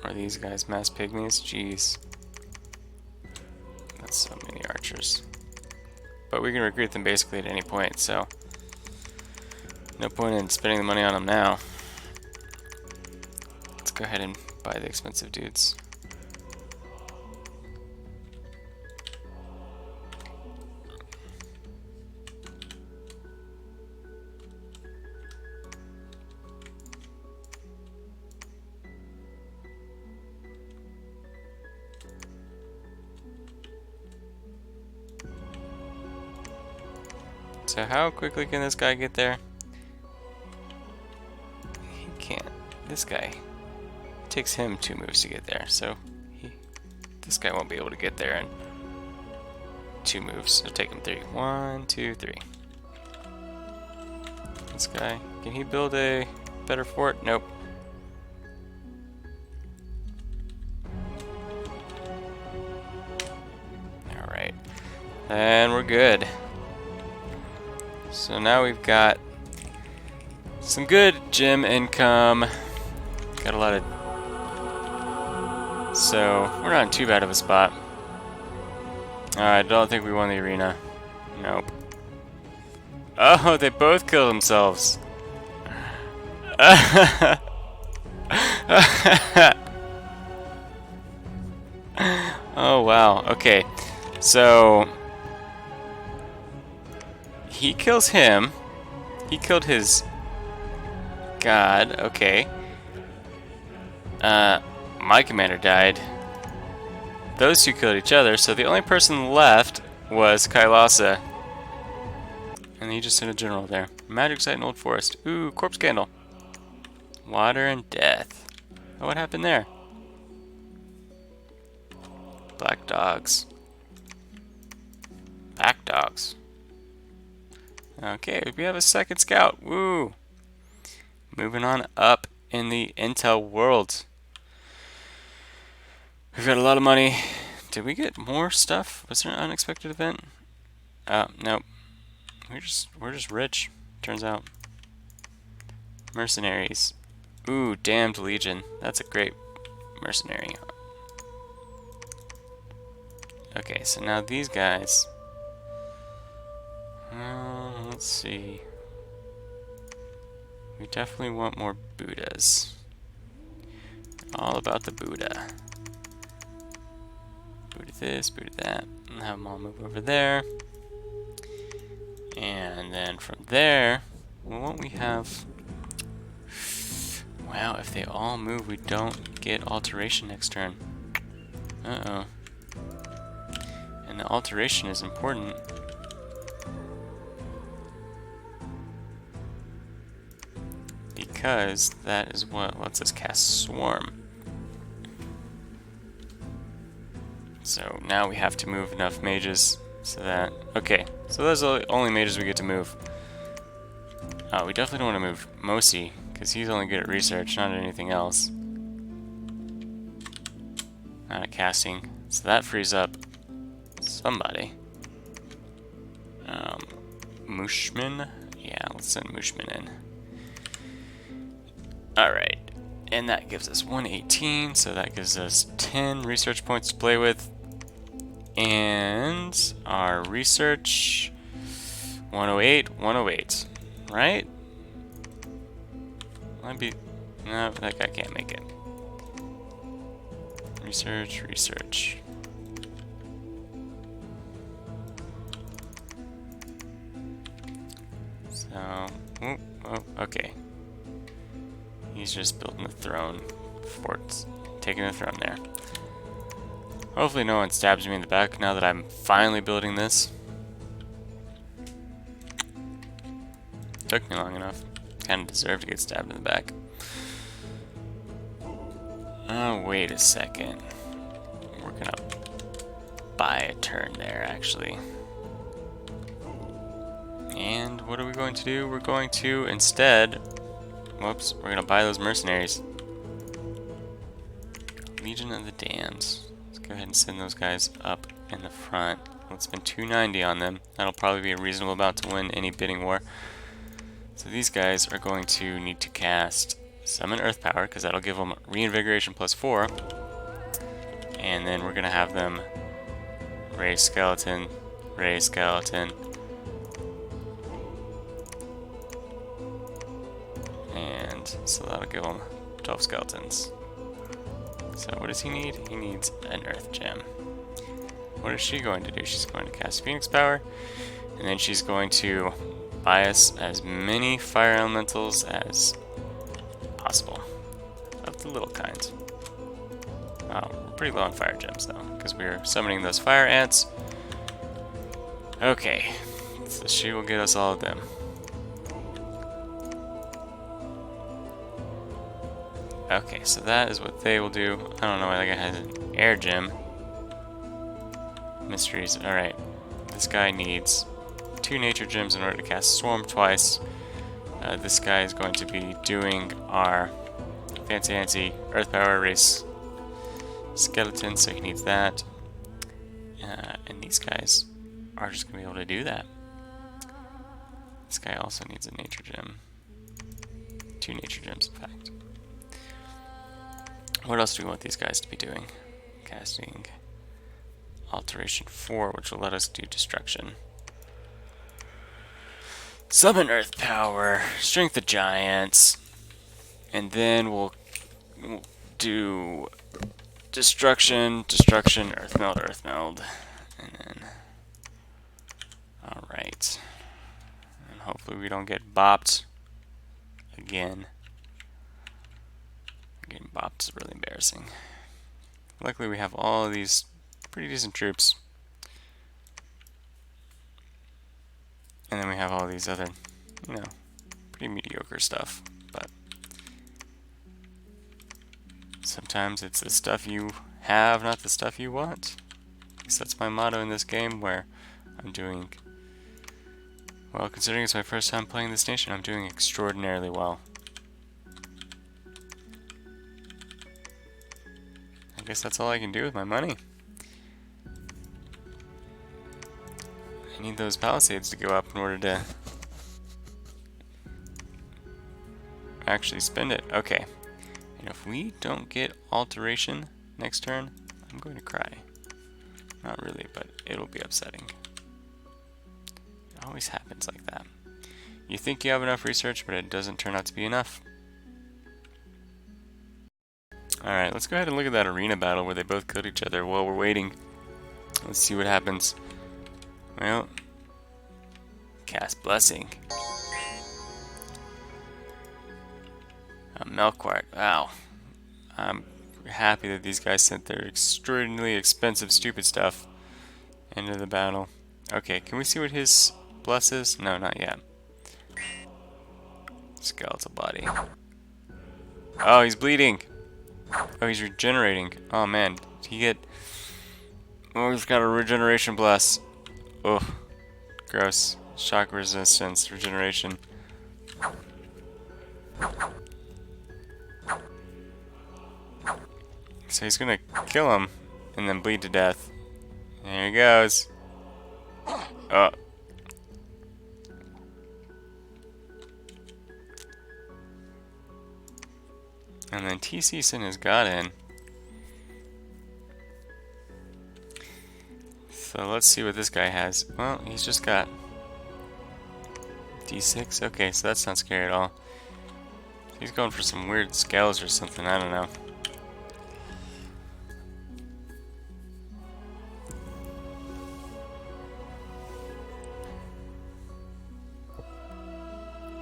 [SPEAKER 1] Are these guys mass pygmies? Jeez. That's so many archers. But we can recruit them basically at any point, so no point in spending the money on them now. Let's go ahead and buy the expensive dudes. So how quickly can this guy get there? He can't. This guy, it takes him 2 moves to get there, so this guy won't be able to get there in 2 moves. It'll take him 3. 1, 2, 3. This guy, can he build a better fort? Nope. Alright. And we're good. So now we've got some good gem income. Got a lot of... So, we're not in too bad of a spot. I don't think we won the arena. Nope. Oh, they both killed themselves. Oh, wow. Okay. So... he kills him. He killed his god. Okay. My commander died. Those 2 killed each other, so the only person left was Kailasa. And he just sent a general there. Magic site in Old Forest. Ooh, corpse candle. Water and death. Oh, what happened there? Black dogs. Black dogs. Okay, we have a second scout. Woo! Moving on up in the intel world. We've got a lot of money. Did we get more stuff? Was there an unexpected event? Nope. We're just rich, turns out. Mercenaries. Ooh, Damned Legion. That's a great mercenary. Okay, so now these guys Let's see. We definitely want more Buddhas. All about the Buddha. Buddha this, Buddha that. And have them all move over there. And then from there, well, won't we have... Wow, if they all move, we don't get alteration next turn. Uh-oh. And the alteration is important. Because that is what lets us cast Swarm. So now we have to move enough mages so that... Okay, so those are the only mages we get to move. We definitely don't want to move Mosi, because he's only good at research, not at anything else. Not at casting. So that frees up somebody. Mushman? Yeah, let's send Mushman in. Alright, and that gives us 118, so that gives us 10 research points to play with. And our research, 108, 108, right? Might be, no, that guy can't make it. Research, research. So, oh, okay. He's just building the throne forts, taking the throne there. Hopefully no one stabs me in the back now that I'm finally building this. Took me long enough. Kind of deserved to get stabbed in the back. Oh, wait a second. We're gonna buy a turn there, actually. And what are we going to do? We're going to, instead... Whoops, we're gonna buy those mercenaries. Legion of the Damned. Let's go ahead and send those guys up in the front. Let's spend 290 on them. That'll probably be a reasonable amount to win any bidding war. So these guys are going to need to cast Summon Earth Power, because that'll give them Reinvigoration +4. And then we're gonna have them raise Skeleton, raise Skeleton. And so that'll give him 12 skeletons. So what does he need? He needs an Earth Gem. What is she going to do? She's going to cast Phoenix Power, and then she's going to buy us as many Fire Elementals as possible. Of the little kind. We're pretty low on Fire Gems though, because we're summoning those Fire Ants. Okay, so she will get us all of them. Okay, so that is what they will do. I don't know why that guy has an air gem. Mysteries. Alright. This guy needs 2 nature gems in order to cast Swarm twice. This guy is going to be doing our fancy Earth Power race skeleton, so he needs that. And these guys are just going to be able to do that. This guy also needs a nature gem. 2 nature gems, in fact. What else do we want these guys to be doing? Casting Alteration 4, which will let us do Destruction. Summon Earth Power, Strength of Giants, and then we'll do Destruction, Destruction, Earth Meld, and then... Alright. And hopefully we don't get bopped again. Getting bopped is really embarrassing. Luckily we have all of these pretty decent troops. And then we have all these other, you know, pretty mediocre stuff. But sometimes it's the stuff you have, not the stuff you want. At least that's my motto in this game, where I'm doing, well, considering it's my first time playing this nation, I'm doing extraordinarily well. I guess that's all I can do with my money. I need those palisades to go up in order to actually spend it. Okay. And if we don't get alteration next turn, I'm going to cry. Not really, but it'll be upsetting. always happens like that. You think you have enough research, but it doesn't turn out to be enough. Alright, let's go ahead and look at that arena battle where they both killed each other while we're waiting. Let's see what happens. Well, cast Blessing. A Melquart. Wow. I'm happy that these guys sent their extraordinarily expensive stupid stuff into the battle. Okay, can we see what his bless is? No, not yet. Skeletal body. Oh, he's bleeding. Oh, he's regenerating. Oh man, did he get... Oh, he's got a regeneration bless. Oh, gross. Shock resistance, regeneration. So he's gonna kill him and then bleed to death. There he goes. Oh. And then TC sent his god in. So let's see what this guy has. Well, he's just got D6. Okay, so that's not scary at all. He's going for some weird scales or something, I don't know.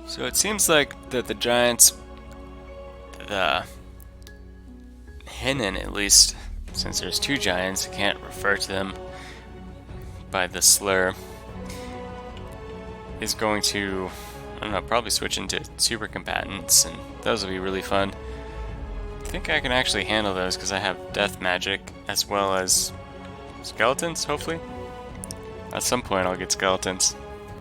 [SPEAKER 1] So it seems like that the giants, the Hinnon at least, since there's two giants, I can't refer to them by the slur, is going to, I don't know, probably switch into super combatants, and those will be really fun. I think I can actually handle those because I have death magic as well as skeletons, hopefully. At some point I'll get skeletons.